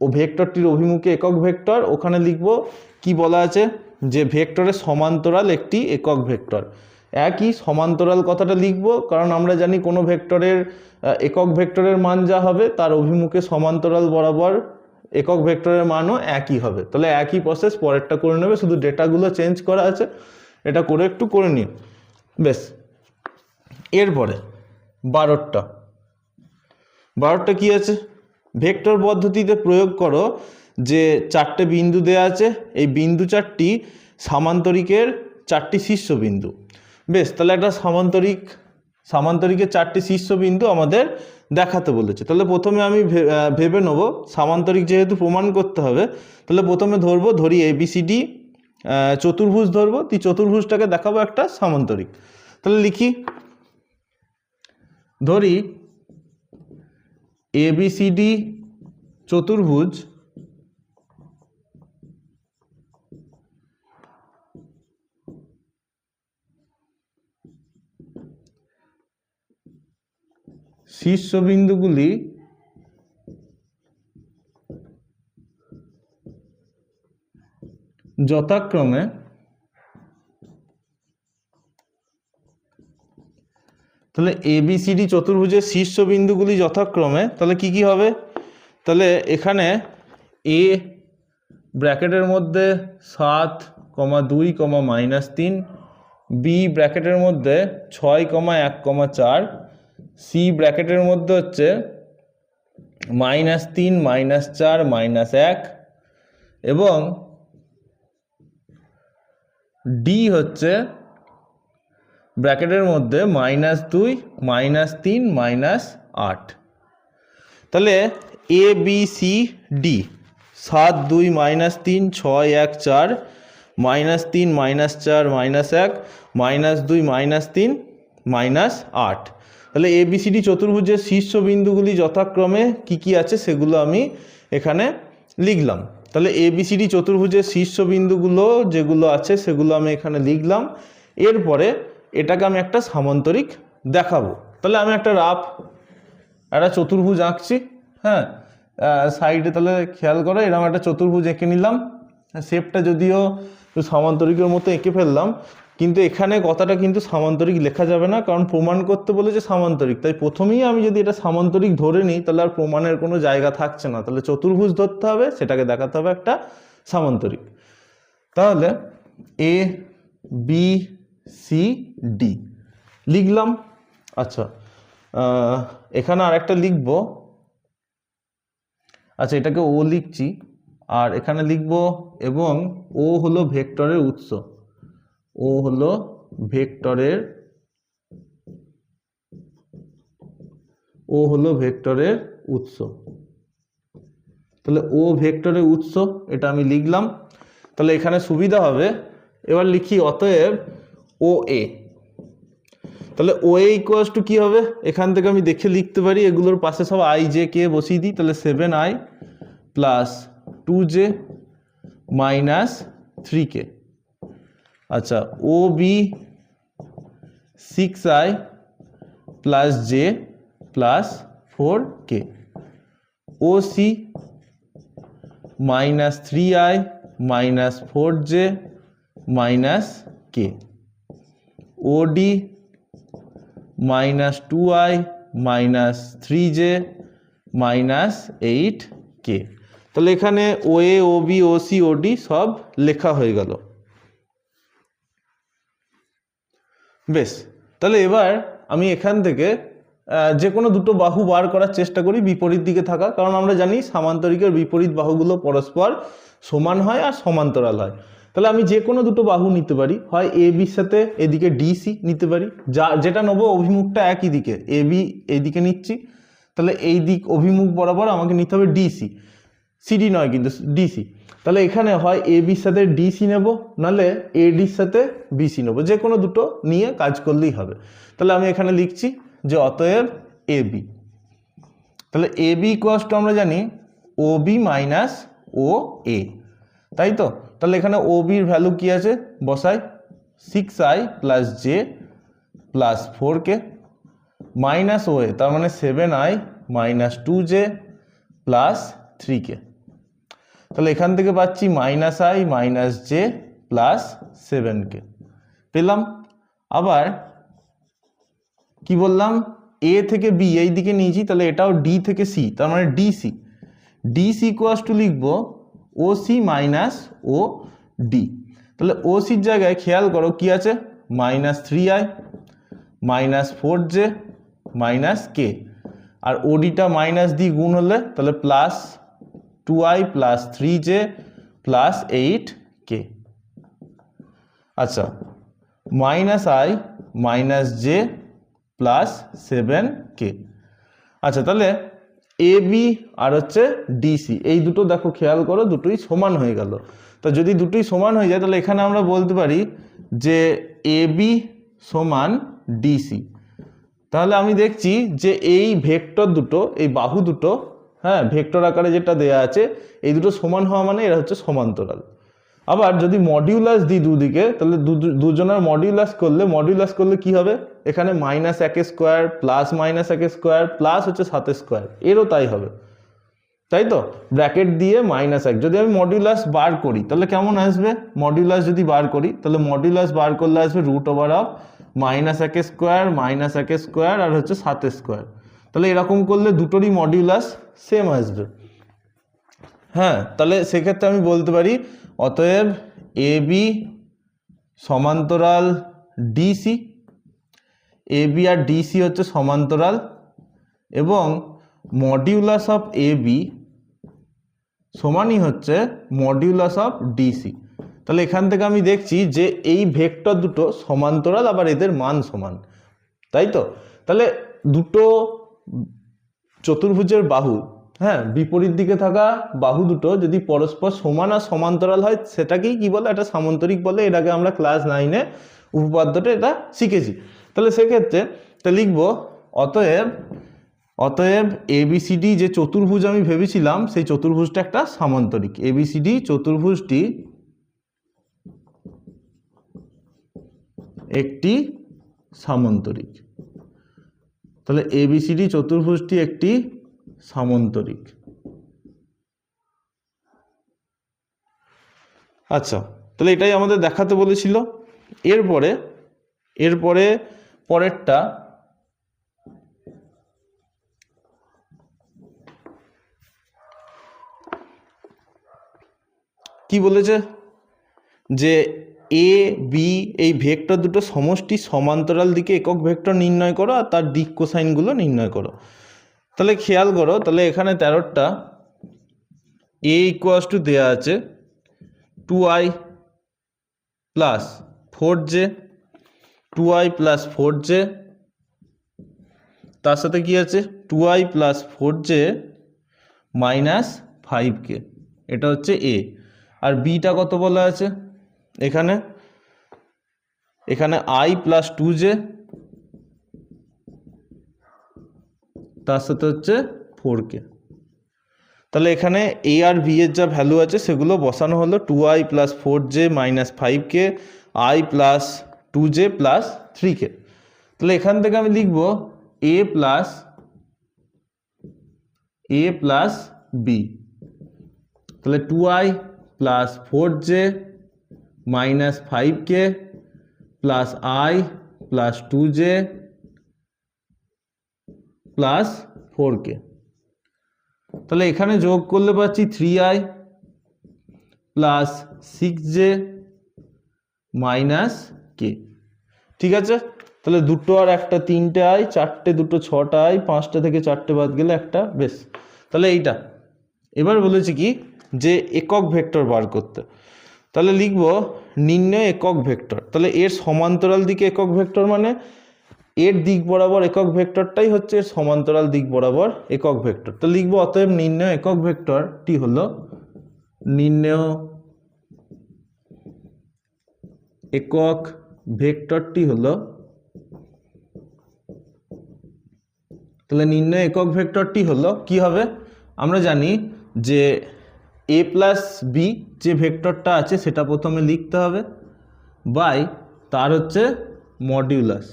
ও ভেক্টরটির অভিমুখে একক ভেক্টর, ওখানে লিখব কি বলা আছে যে ভেক্টরের সমান্তরাল একটি একক ভেক্টর। একই সমান্তরাল কথাটা লিখব, কারণ আমরা জানি কোনো ভেক্টরের একক ভেক্টরের মান যা হবে তার অভিমুখে সমান্তরাল বরাবর একক ভেক্টরের মানও একই হবে। তাহলে একই প্রসেস পরেরটা করে নেবে, শুধু ডেটাগুলো চেঞ্জ করা আছে, এটা করে একটু করে নিও। বেশ, এরপরে 12টা কি আছে? ভেক্টর পদ্ধতিতে প্রয়োগ করো যে 4টে বিন্দু দেয়া আছে, এই বিন্দু 4টি সামান্তরিকের 4টি শীর্ষবিন্দু। বেশ, তাহলে একটা সামান্তরিকের 4টি শীর্ষবিন্দু আমাদের দেখাতে বলেছে। তাহলে প্রথমে আমি ভেবে নেব, সামান্তরিক যেহেতু প্রমাণ করতে হবে, তাহলে প্রথমে ধরি ABCD চতুর্ভুজ ধরবো। চতুর্ভুজটাকে দেখাবো একটা সামান্তরিক। তাহলে লিখি, ধরি ABCD চতুর্ভুজ শীর্ষবিন্দুগুলি যথাক্রমে তাহলে ABCD চতুর্ভুজের শীর্ষবিন্দুগুলি যথাক্রমে তাহলে কি কি হবে? তাহলে এখানে A ব্র্যাকেটের মধ্যে 7, 2, -3, B ব্র্যাকেটের মধ্যে 6, 1, 4, C ব্র্যাকেটের মধ্যে হচ্ছে -3, -4, -1 এবং D হচ্ছে ব্র্যাকেটের মধ্যে -2, -3, -8। তাহলে ABCD 7, 2, -3, 6, 1, 4, -3, -4, -1, -2, -3, -8। তাহলে ABCD চতুর্ভুজের শীর্ষবিন্দুগুলি যথাক্রমে কি কি আছে সেগুলো আমি এখানে লিখলাম। তাহলে ABCD চতুর্ভুজের শীর্ষবিন্দুগুলো যেগুলো আছে সেগুলো আমি এখানে লিখলাম। এরপরে এটাকে আমি একটা সামান্তরিক দেখাবো। তাহলে আমি একটা চতুর্ভুজ আঁকছি। হ্যাঁ, সাইডে তাহলে খেয়াল করো, এরকম একটা চতুর্ভুজ এঁকে নিলাম। শেপটা যদিও সামান্তরিকের মতো এঁকে ফেললাম, কিন্তু এখানে কথাটা কিন্তু সামান্তরিক লেখা যাবে না, কারণ প্রমাণ করতে বলেছে সামান্তরিক। তাই প্রথমেই আমি যদি এটা সামান্তরিক ধরে নিই তাহলে আর প্রমাণের কোনো জায়গা থাকছে না। তাহলে চতুর্ভুজ ধরতে হবে, সেটাকে দেখাতে হবে একটা সামান্তরিক। তাহলে ABCD লিখলাম। আচ্ছা, এখানে আরেকটা লিখবো। আচ্ছা, এটাকে ও লিখছি, আর এখানে লিখব এবং ও হলো ভেক্টরের উৎস। ও হলো ভেক্টরের উৎস। তাহলে ও ভেক্টরের উৎস, এটা আমি লিখলাম। তাহলে এখানে সুবিধা হবে। এবার লিখি অতএব OA। তাহলে OA ইকুয়ালস টু কি হবে? এখান থেকে আমি দেখে লিখতে পারি, এগুলোর পাশে সব i j k বসিয়ে দিই। তাহলে 7i plus 2j minus 3k। আচ্ছা, OB 6i plus j plus 4k। OC minus 3i minus 4j minus k। OD minus 2i minus 3j minus 8k। তাহলে এখানে OA, OB, OC, OD সব লেখা হয়ে গেল। বেশ, তাহলে এবার আমি এখান থেকে যে কোনো দুটো বাহু বার করার চেষ্টা করি বিপরীত দিকে থাকা, কারণ আমরা জানি সামান্তরিকের বিপরীত বাহুগুলো পরস্পর সমান হয় আর সমান্তরাল হয়। তাহলে আমি যে কোনো দুটো বাহু নিতে পারি, হয় এ বির সাথে এদিকে ডিসি নিতে পারি, যেটা নেবো অভিমুখটা একই দিকে, এ বি এইদিকে নিচ্ছি, তাহলে এই দিক অভিমুখ বরাবর আমাকে নিতে হবে ডিসি, সিডি নয় কিন্তু ডিসি। তাহলে এখানে হয় এ বির সাথে ডিসি নেব, নাহলে এ ডির সাথে বিসি নেব, যে কোনো দুটো নিয়ে কাজ করলেই হবে। তাহলে আমি এখানে লিখছি যে অতএব এ বি, তাহলে এ বি ইকুয়ালস টু আমরা জানি ও বি মাইনাস ও এ, তাই তো। তাহলে এখানে ও বির ভ্যালু কি আছে বসাই, 6i plus J plus 4k minus O A, তার মানে 7i minus 2j plus 3k। তাহলে এখান থেকে পাচ্ছি minus I minus J plus 7k পেলাম। আবার কি বললাম, এ থেকে বি এই দিকে নিয়েছি, তাহলে এটাও ডি থেকে সি, তার মানে ডিসি, ডিসি ইকুয়ালস টু লিখবো O C minus O D. তাহলে ও সির জায়গায় খেয়াল করো কি আছে, minus 3i minus 4j minus K, আর ওডিটা মাইনাস দিয়ে গুণ হলে তাহলে plus 2i plus 3j plus 8k। আচ্ছা, minus I minus J plus 7k। আচ্ছা, তাহলে এ বি আর হচ্ছে ডিসি এই দুটো দেখো খেয়াল করো দুটোই সমান হয়ে গেল। তো যদি দুটোই সমান হয়ে যায় তাহলে এখানে আমরা বলতে পারি যে এ বি সমান ডিসি। তাহলে আমি দেখছি যে এই ভেক্টর দুটো, এই বাহু দুটো, হ্যাঁ ভেক্টর আকারে যেটা দেয়া আছে, এই দুটো সমান হওয়া মানে এরা হচ্ছে সমান্তরাল। আবার যদি মডিউলাস দিই দুদিকে, তাহলে দুজনের মডিউলাস করলে কি হবে, এখানে minus 1 square plus minus 1 square plus হচ্ছে 7 স্কোয়ার, এরও তাই হবে, তাই তো। ব্র্যাকেট দিয়ে -1, যদি আমি মডিউলাস বার করি তাহলে কেমন আসবে, মডিউলাস যদি বার করি তাহলে মডিউলাস বার করলে আসবে √(() -1 স্কোয়ার মাইনাস 1 স্কোয়ার আর হচ্ছে 7 স্কোয়ার। তাহলে এরকম করলে দুটোরই মডিউলাস সেম আসবে। হ্যাঁ, তাহলে সেক্ষেত্রে আমি বলতে পারি অতএব এ বি সমান্তরাল DC, A B R DC হচ্ছে সমান্তরাল, এবং মডিউলাস অফ এ বি সমানই হচ্ছে মডিউলাস অফ ডিসি। তাহলে এখান থেকে আমি দেখছি যে এই ভেক্টর দুটো সমান্তরাল, আবার এদের মান সমান, তাই তো। তাহলে দুটো চতুর্ভুজের বাহু, হ্যাঁ বিপরীত দিকে থাকা বাহু দুটো যদি পরস্পর সমান আর সমান্তরাল হয় সেটাকেই কি বলে, এটা সামান্তরিক বলে। এর আগে আমরা ক্লাস 9-এ উপপাদ্যটা এটা শিখেছি। তাহলে সেক্ষেত্রে তা লিখবো অতএব এবিসিডি যে চতুর্ভুজ আমি ভেবেছিলাম সেই চতুর্ভুজটা একটা সামান্তরিক, এবিসিডি চতুর্ভুজটি একটি সামান্তরিক। তাহলে এবিসিডি চতুর্ভুজটি একটি সামান্তরিক। আচ্ছা, তাহলে এটাই আমাদের দেখাতে বলেছিল। এরপরে পরেরটা কি বলেছে যে এ বি এই ভেক্টর দুটো সমষ্টি সমান্তরাল দিকে একক ভেক্টর নির্ণয় করো আর তার দিক কোসাইনগুলো নির্ণয় করো। তাহলে খেয়াল করো, তাহলে এখানে 13টা এ ইকুয়ালস টু দেওয়া আছে 2i plus 4j, 2i plus 4j, তার সাথে কি আছে 2i plus 4j minus 5k, এটা হচ্ছে এ। আর বিটা কত বলা আছে এখানে i প্লাস 2j, তার সাথে হচ্ছে 4k। তাহলে এখানে এ আর বি এর যা ভ্যালু আছে সেগুলো বসানো হলো 2i plus 4j minus 5k, i plus 2j plus 3k। তাহলে এখান থেকে আমি লিখব এ প্লাস বি। তাহলে 2i plus 4j minus 5k plus i plus 2j plus 4k। তাহলে এখানে যোগ করলে পাচ্ছি 3i plus 6j minus k। ঠিক আছে, তাহলে দুটো আর একটা 3টে আই, 4টে 2 6টা আই, 5টা থেকে 4টে বাদ গেলে একটা, বেশ। তাহলে এইটা এবার বলেছি কি যে একক ভেক্টর বার করতে, তাহলে লিখব নির্ণয় একক ভেক্টর। তাহলে এর সমান্তরাল দিকে একক ভেক্টর মানে এর দিক বরাবর একক ভেক্টরটাই হচ্ছে এর সমান্তরাল দিক বরাবর একক ভেক্টর। তো লিখব অতএব নির্ণয় একক ভেক্টরটি হলো নির্ণয় একক ভেক্টরটি হলো, তাহলে নির্ণয় একক ভেক্টরটি হলো কি হবে, আমরা জানি যে a প্লাস বি যে ভেক্টরটা আছে সেটা প্রথমে লিখতে হবে বাই তার হচ্ছে মডিউলাস।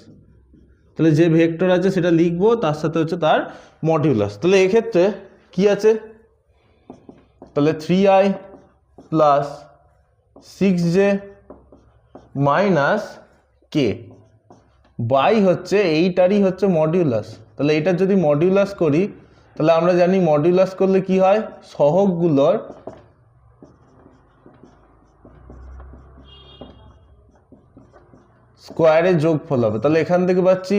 তাহলে যে ভেক্টর আছে সেটা লিখবো, তার সাথে হচ্ছে তার মডিউলাস। তাহলে এক্ষেত্রে কি আছে, তাহলে 3i plus 6j minus K by হচ্ছে এইটারই হচ্ছে মডিউলাস। তাহলে এটা যদি মডিউলাস করি তাহলে আমরা জানি মডিউলাস করলে কি হয়, সহগগুলোর স্কোয়ারের যোগফল হবে। তাহলে এখান থেকে পাচ্ছি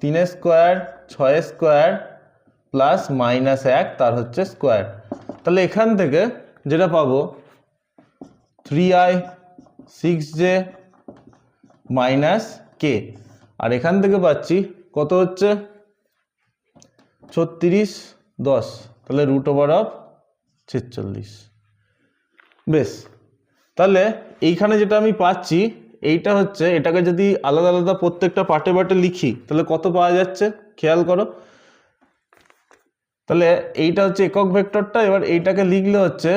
3 স্কোয়ার 6 স্কোয়ার প্লাস মাইনাস 1 তার হচ্ছে স্কোয়ার। তাহলে এখান থেকে যেটা পাবো 3i 6j মাইনাস কে, আর এখান থেকে পাচ্ছি কত হচ্ছে 36 10, তাহলে √46। বেশ, তাহলে এইখানে যেটা আমি পাচ্ছি এইটা হচ্ছে, এটাকে যদি আলাদা আলাদা প্রত্যেকটা পার্টে পার্টে লিখি তাহলে কত পাওয়া যাচ্ছে খেয়াল করো। তাহলে এইটা হচ্ছে একক ভেক্টরটা, এবার এইটাকে লিখলে হচ্ছে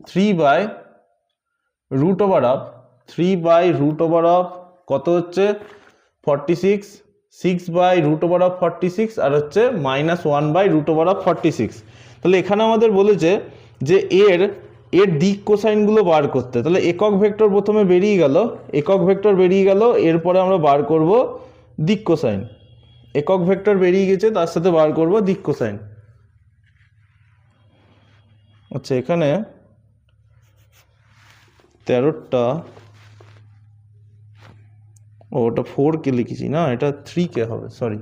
3/√3/√, কত হচ্ছে 46, 6/√46 আর হচ্ছে -1/√46। তাহলে এখানে আমাদের বলেছে যে এর দিক কোসাইনগুলো বার করতে। তাহলে একক ভেক্টর প্রথমে বেরিয়ে গেল, এরপরে আমরা বার করব দিক কোসাইন। একক ভেক্টর বেরিয়ে গেছে, তার সাথে বার করব দিক কোসাইন। আচ্ছা, এখানে 13টা, ওটা 4কে লিখেছি না, এটা 3কে হবে, সরি।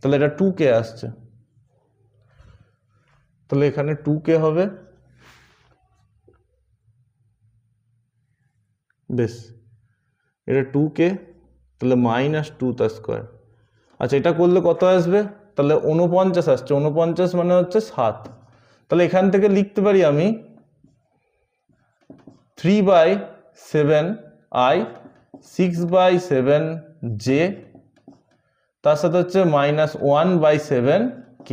তাহলে এটা 2কে আসছে, তাহলে এখানে 2কে হবে। বেশ, এটা 2কে, তাহলে -2 তার স্কোয়ার। আচ্ছা, এটা করলে কত আসবে, তাহলে 49 আসছে। 49 মানে হচ্ছে 7। তাহলে এখান থেকে লিখতে পারি আমি 3/7i 6/7j তার সাথে হচ্ছে -1/7k।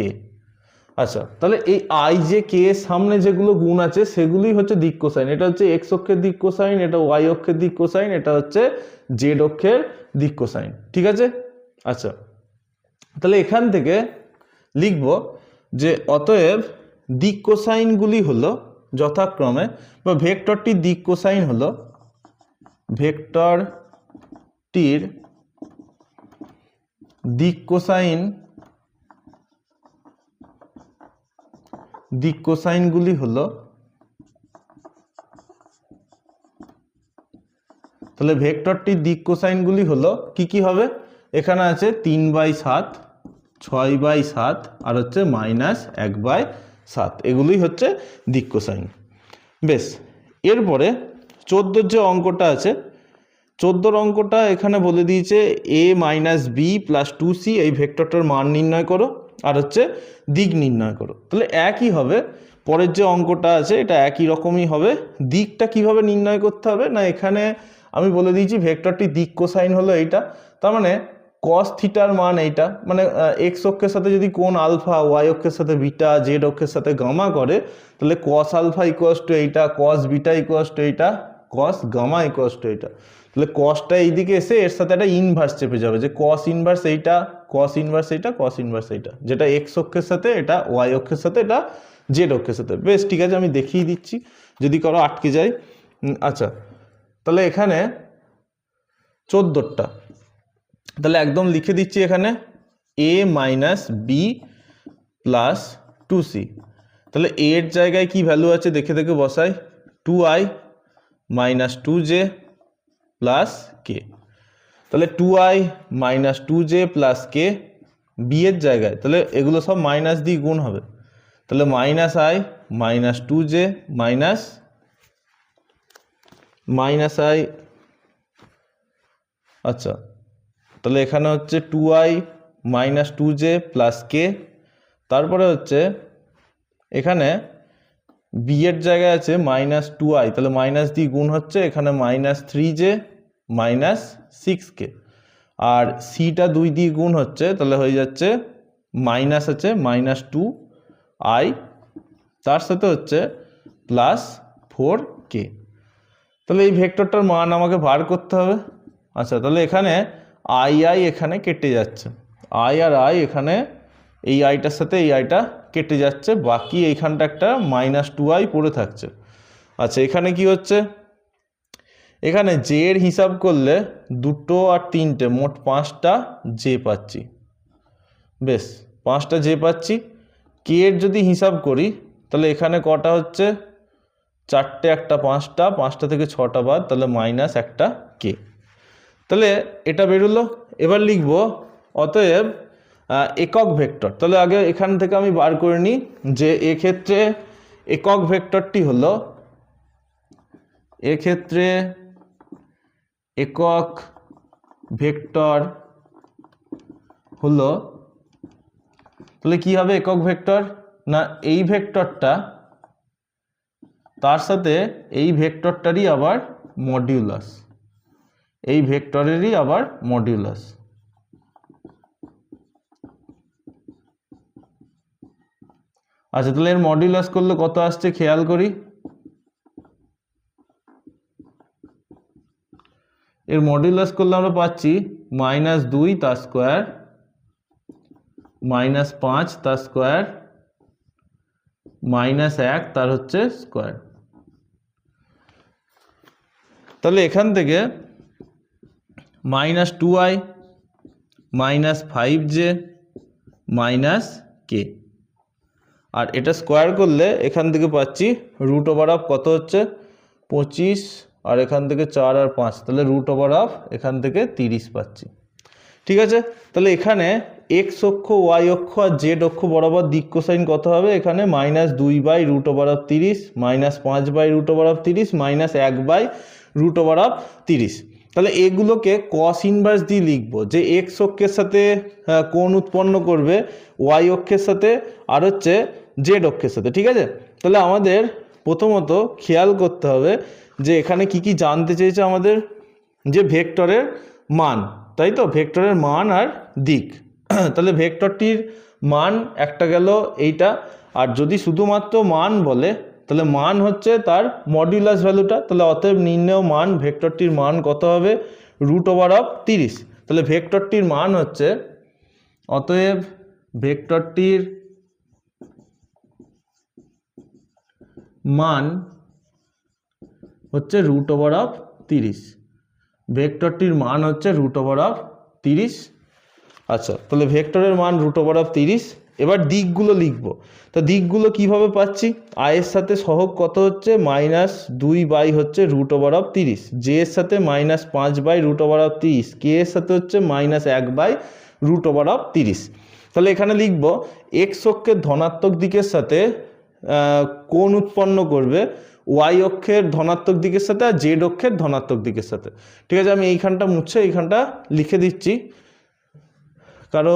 আচ্ছা, তাহলে এই i যে k এর সামনে যেগুলো গুণ আছে সেগুলোই হচ্ছে দিক কোসাইন। এটা হচ্ছে x অক্ষের দিক কোসাইন, এটা y অক্ষের দিক কোসাইন, এটা হচ্ছে z অক্ষের দিক কোসাইন। ঠিক আছে। আচ্ছা, তাহলে এখান থেকে লিখব যে অতএব দিক কোসাইনগুলি হলো যথাক্রমে, বা ভেক্টরটির দিক কোসাইন হলো, ভেক্টরটির দিক কোসাইনগুলি হলো, তাহলে ভেক্টরটির দিক কোসাইনগুলি হলো কি কি হবে, এখানে আছে 3/7, 6/7 আর হচ্ছে -1/7, এগুলোই হচ্ছে দিক কোসাইন। বেশ, এরপরে 14 যে অঙ্কটা আছে, 14 অঙ্কটা এখানে বলে দিয়েছে a - b + 2c এই ভেক্টরটার মান নির্ণয় করো আর হচ্ছে দিক নির্ণয় করো। তাহলে একই হবে, পরের যে অঙ্কটা আছে এটা একই রকমই হবে। দিকটা কিভাবে নির্ণয় করতে হবে না, এখানে আমি বলে দিয়েছি ভেক্টরটির দিক কোসাইন হলো এইটা, তার মানে cos থিটার মান এইটা, মানে এক্স অক্ষের সাথে যদি কোণ আলফা, ওয়াই অক্ষের সাথে বিটা, জেড অক্ষের সাথে গামা করে, তাহলে cos আলফা = এইটা, cos বিটা = এইটা, cos গামা = এইটা। তাহলে cosটা এইদিকে এসে এর সাথে একটা ইনভার্স চেপে যাবে, যে cos ইনভার্স এইটা, cos ইনভার্স এইটা, cos ইনভার্স এইটা, যেটা এক্স অক্ষের সাথে, এটা ওয়াই অক্ষের সাথে, এটা জেড অক্ষের সাথে। বেশ, ঠিক আছে, আমি দেখিয়ে দিচ্ছি যদি কারো আটকে যায়। আচ্ছা, তাহলে এখানে 14টা, তাহলে একদম লিখে দিচ্ছি এখানে a - b + 2c। তাহলে a এর জায়গায় কি ভ্যালু আছে দেখে দেখে বসাই, 2i মাইনাস 2j প্লাস কে। তাহলে 2i minus 2j plus K B এর জায়গায়, তাহলে এগুলো সব মাইনাস দিয়ে গুণ হবে, তাহলে minus i minus 2j minus i, আচ্ছা তাহলে এখানে হচ্ছে 2i মাইনাস 2j প্লাস কে, তারপরে হচ্ছে এখানে বি এর জায়গায় আছে মাইনাস 2i, তাহলে মাইনাস দিয়ে গুণ হচ্ছে, এখানে মাইনাস 3j মাইনাস 6k, আর সিটা 2 দিয়ে গুণ হচ্ছে, তাহলে হয়ে যাচ্ছে মাইনাস আছে মাইনাস 2i, তার সাথে হচ্ছে প্লাস 4k। তাহলে এই ভেক্টরটার মান আমাকে বার করতে হবে। আচ্ছা তাহলে এখানে i এখানে কেটে যাচ্ছে, i আর i এখানে এই আইটার সাথে এই আইটা কেটে যাচ্ছে, বাকি এইখানটা একটা মাইনাস 2i পড়ে থাকছে। আচ্ছা এখানে কি হচ্ছে, এখানে জে এর হিসাব করলে 2 আর 3টে মোট 5টা জে পাচ্ছি, বেশ 5টা জে পাচ্ছি। কে এর যদি হিসাব করি তাহলে এখানে কটা হচ্ছে, 4টে একটা 5টা থেকে 6টা বাদ, তাহলে মাইনাস একটা কে। তাহলে এটা বেরোলো। এবার লিখব অতএব একক ভেক্টর। তাহলে আগে এখান থেকে আমি বার করে নিই যে এক্ষেত্রে একক ভেক্টরটি হলো, এক্ষেত্রে একক ভেক্টর হলো, তাহলে কি হবে একক ভেক্টর, না এই ভেক্টরটা তার সাথে এই ভেক্টরটারই আবার মডিউলাস, এই ভেক্টরেরই আবার মডিউলাস। আচ্ছা তাহলে এর মডিউলাস করলে কত আসছে খেয়াল করি, এর মডিউলাস করলে আমরা পাচ্ছি মাইনাস 2 তার স্কোয়ার মাইনাস 5 তার স্কোয়ার মাইনাস 1 তার হচ্ছে স্কোয়ার। তাহলে এখান থেকে minus 2i minus 5j minus K, আর এটা স্কোয়ার করলে এখান থেকে পাচ্ছি রুট ওভার অফ কত হচ্ছে 25, আর এখান থেকে 4 আর 5, তাহলে রুট ওভার অফ এখান থেকে 30 পাচ্ছি। ঠিক আছে, তাহলে এখানে এক্স অক্ষ ওয়াই অক্ষ আর জেড অক্ষ বরাবর দিক কোসাইন কত হবে, এখানে minus 2 by root over of 30 minus 5 by root over of 30 minus 1 by root over of 30। তাহলে এগুলোকে কস ইনভার্স দিয়ে লিখবো, যে এক্স অক্ষের সাথে কোণ উৎপন্ন করবে ওয়াই অক্ষের সাথে আর হচ্ছে জেড অক্ষের সাথে। ঠিক আছে, তাহলে আমাদের প্রথমত খেয়াল করতে হবে যে এখানে কি কি জানতে চেয়েছে আমাদের, যে ভেক্টরের মান, তাই তো, ভেক্টরের মান আর দিক। তাহলে ভেক্টরটির মান একটা গেল এইটা, আর যদি শুধুমাত্র মান বলে তাহলে মান হচ্ছে তার মডিউলাস ভ্যালুটা, তাহলে অতএব নির্ণেয় মান ভেক্টরটির মান কত হবে রুট ওভার অফ 30। তাহলে ভেক্টরটির মান হচ্ছে, অতএব ভেক্টরটির মান হচ্ছে রুট ওভার অফ 30, ভেক্টরটির মান হচ্ছে রুট ওভার অফ 30। আচ্ছা তাহলে ভেক্টরের মান রুট ওভার অফ 30। এবার দিকগুলো লিখব, তো দিকগুলো কিভাবে পাচ্ছি, আয়ের সাথে সহগ কত হচ্ছে মাইনাস 2 বাই হচ্ছে রুট ওভার অফ 30, জে এর সাথে minus 5 by root over of 30, K এর সাথে হচ্ছে minus 1 by root over of 30। তাহলে এখানে লিখব এক্স অক্ষের ধনাত্মক দিকের সাথে কোণ উৎপন্ন করবে ওয়াই অক্ষের ধনাত্মক দিকের সাথে আর জেড অক্ষের ধনাত্মক দিকের সাথে। ঠিক আছে, আমি এইখানটা মুছে এইখানটা লিখে দিচ্ছি, কারো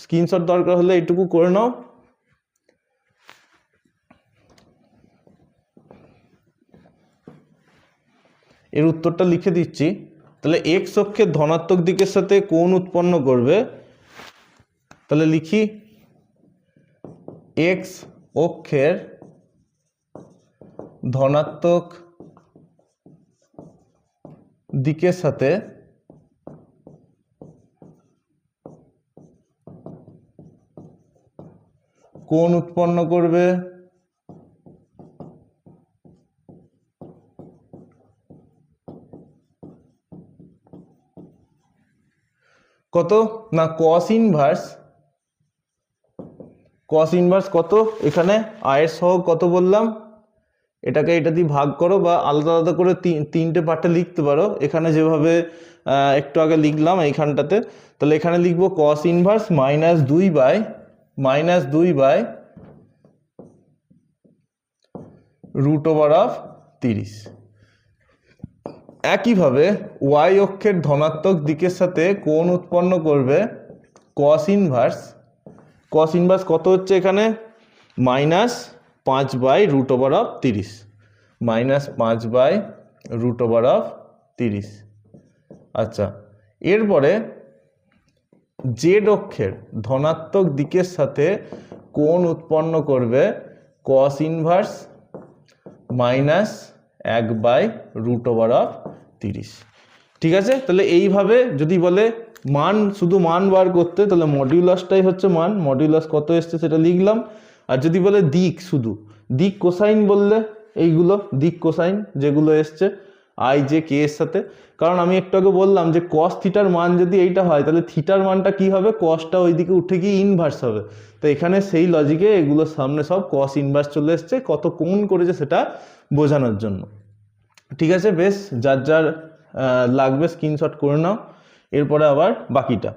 স্ক্রিনশট দরকার হলে এইটুকু করে নাও। এর উত্তরটা লিখে দিচ্ছি। তাহলে এক্স অক্ষের ধনাত্মক দিকের সাথে কোণ উৎপন্ন করবে, তাহলে লিখি এক্স অক্ষের ধনাত্মক দিকের সাথে কোণ উৎপন্ন করবে কত না কস ইনভার্স, কস ইনভার্স কত, এখানে আয়ের সহগ কত বললাম এটাকে এটা দিয়ে ভাগ করো বা আলাদা আলাদা করে তিনটে পার্টে লিখতে পারো। এখানে যেভাবে একটু আগে লিখলাম এইখানটাতে, তাহলে এখানে লিখবো কস ইনভার্স -2 বাই √30। একইভাবে ওয়াই অক্ষের ধনাত্মক দিকের সাথে কোণ উৎপন্ন করবে কস ইনভার্স কত হচ্ছে এখানে -5 বাই √30, -5 বাই √30। আচ্ছা, এরপরে জেড অক্ষের ধনাত্মক দিকের সাথে কোণ উৎপন্ন করবে কস ইনভার্স -1 বাই √30। ঠিক আছে, তাহলে এইভাবে যদি বলে শুধু মান বার করতে, তাহলে মডিউলাসটাই হচ্ছে মান, মডিউলাস কত এসছে সেটা লিখলাম। আর যদি বলে দিক কোসাইন বললে এইগুলো দিক কোসাইন যেগুলো এসছে আই জে কে এর সাথে, কারণ আমি একটু আগে বললাম যে কস থিটার মান যদি এইটা হয় তাহলে থিটার মানটা কি হবে, কসটা ওইদিকে উঠে গিয়ে ইনভার্স হবে। তো এখানে সেই লজিকে এগুলোর সামনে সব কস ইনভার্স চলে এসছে, কত কোণ করেছে সেটা বোঝানোর জন্য। ঠিক আছে, বেশ, যার লাগবে স্ক্রিনশট করে নাও। এরপরে আবার বাকিটা।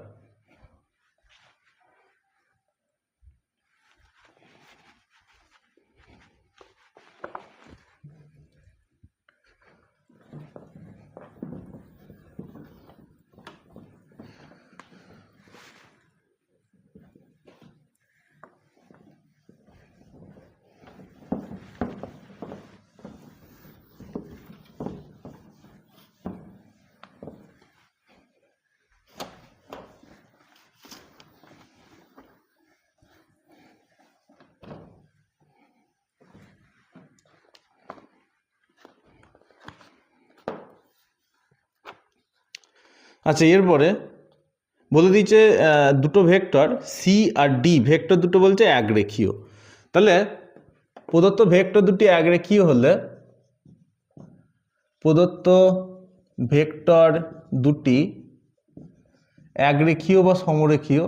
আচ্ছা, এরপরে বলে দিচ্ছে দুটো ভেক্টর সি আর ডি, ভেক্টর দুটো বলছে একরেখীয়। তাহলে প্রদত্ত ভেক্টর দুটি একরেখীয় হলে একরেখীয় বা সমরেখীয়,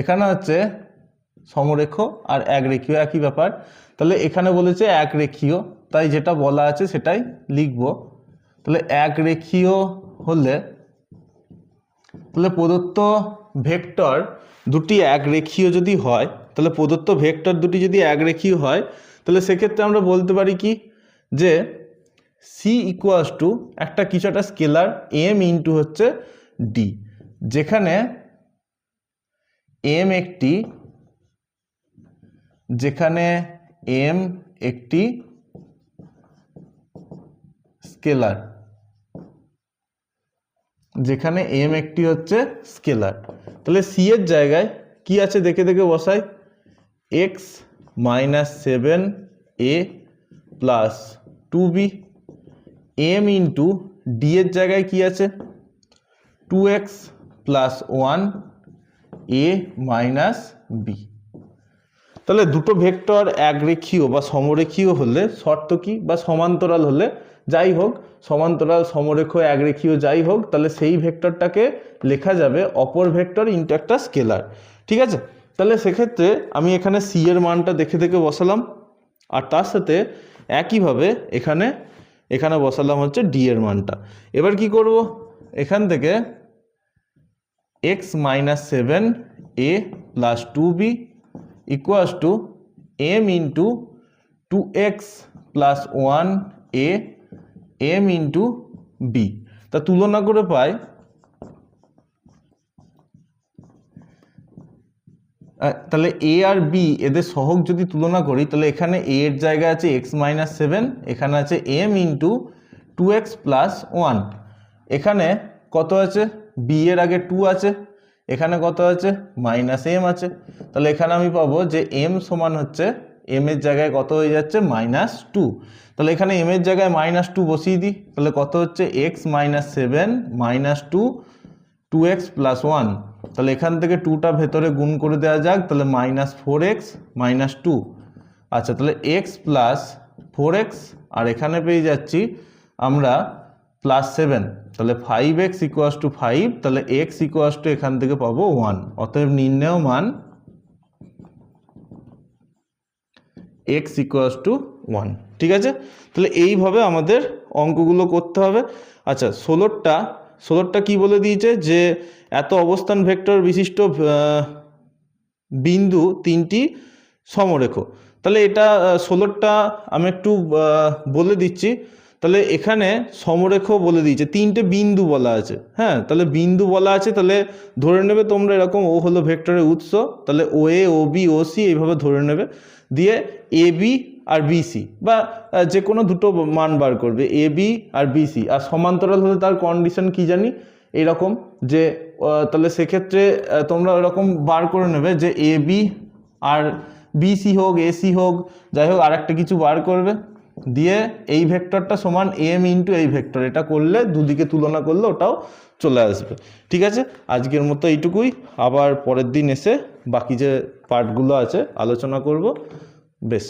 এখানে হচ্ছে সমরেখ আর একরেখীয় একই ব্যাপার। তাহলে এখানে বলেছে একরেখীয়, তাই যেটা বলা আছে সেটাই লিখব। তাহলে একরেখীয় হলে, তাহলে প্রদত্ত ভেক্টর দুটি একরেখীয় যদি হয়, তাহলে প্রদত্ত ভেক্টর দুটি যদি একরেখীয় হয়, তাহলে সেক্ষেত্রে আমরা বলতে পারি কি, যে সি ইকুয়ালস টু একটা কিছু একটা স্কেলার এম ইন্টু হচ্ছে ডি, যেখানে এম একটি স্কেলার, যেখানে এম একটি হচ্ছে স্কেলার। তাহলে সি এর জায়গায় কি আছে দেখে বসাই, x-7a plus 2b। M into D এর জায়গায় কি আছে, 2x plus 1a minus B. তাহলে দুটো ভেক্টর একরেখীয় বা সমরেখীয় হলে শর্ত কি, বা সমান্তরাল হলে যাই হোক, সমান্তরাল সমরেখ একরেখীয় যাই হোক, তাহলে সেই ভেক্টরটাকে লেখা যাবে অপর ভেক্টর ইন্টু একটা স্কেলার। ঠিক আছে, তাহলে সেক্ষেত্রে আমি এখানে সি এর মানটা দেখে বসালাম, আর তার সাথে একইভাবে এখানে বসালাম হচ্ছে ডি এর মানটা। এবার কি করব, এখান থেকে x-7a plus 2b equals to m into 2x plus 1a m into B. তা তুলনা করে পাই, তাহলে এ আর বি এদের সহগ যদি তুলনা করি, তাহলে এখানে এ এর জায়গায় আছে x-7, এখানে আছে m ইন্টু 2x প্লাস 1, এখানে কত আছে, বি এর আগে 2 আছে, এখানে কত আছে -m আছে। তাহলে এখানে আমি পাবো যে m সমান হচ্ছে, m এর জায়গায় কত হয়ে যাচ্ছে -2। তাহলে এখানে m এর জায়গায় -2 বসিয়ে দিই, তাহলে কত হচ্ছে x-7 -2 2x প্লাস 1। তাহলে এখান থেকে 2টা ভেতরে গুণ করে দেওয়া যাক, তাহলে -4x -2। আচ্ছা, তাহলে x প্লাস 4x, আর এখানে পেয়ে যাচ্ছি আমরা +7, তাহলে 5x ইকুয়ালস টু 5, তাহলে x ইকুয়ালস টু এখান থেকে পাবো 1। অতএব নির্ণেয় মান এক্স ইকুয়ালস টু 1। ঠিক আছে, তাহলে এইভাবে আমাদের অঙ্কগুলো করতে হবে। আচ্ছা, 16টা কি বলে দিয়েছে যে এত অবস্থান ভেক্টর বিশিষ্ট বিন্দু 3টি সমরেখ। তাহলে এটা 16টা আমি একটু বলে দিচ্ছি। তাহলে এখানে সমরেখ বলে দিয়েছে, 3টে বিন্দু বলা আছে। হ্যাঁ, তাহলে বিন্দু বলা আছে, তাহলে ধরে নেবে তোমরা এরকম ও হলো ভেক্টরের উৎস, তাহলে ও এ ও বি ও সি এইভাবে ধরে নেবে, দিয়ে এ বি আর বিসি বা যে কোনো দুটো মান বার করবে, এ বি আর বিসি। আর সমান্তরাল হলে তার কন্ডিশন কি জানি এইরকম যে তাহলে সেক্ষেত্রে তোমরা ওরকম বার করে নেবে যে এ বি আর বিসি হোক এসি হোক যাই হোক আর একটা কিছু বার করবে, দিয়ে এই ভেক্টরটা সমান এম ইন্টু এই ভেক্টর, এটা করলে দুদিকে তুলনা করলে ওটাও চলে আসবে। ঠিক আছে, আজকের মতো এইটুকুই, আবার পরের দিন এসে বাকি যে পার্টগুলো আছে আলোচনা করব। বেশ।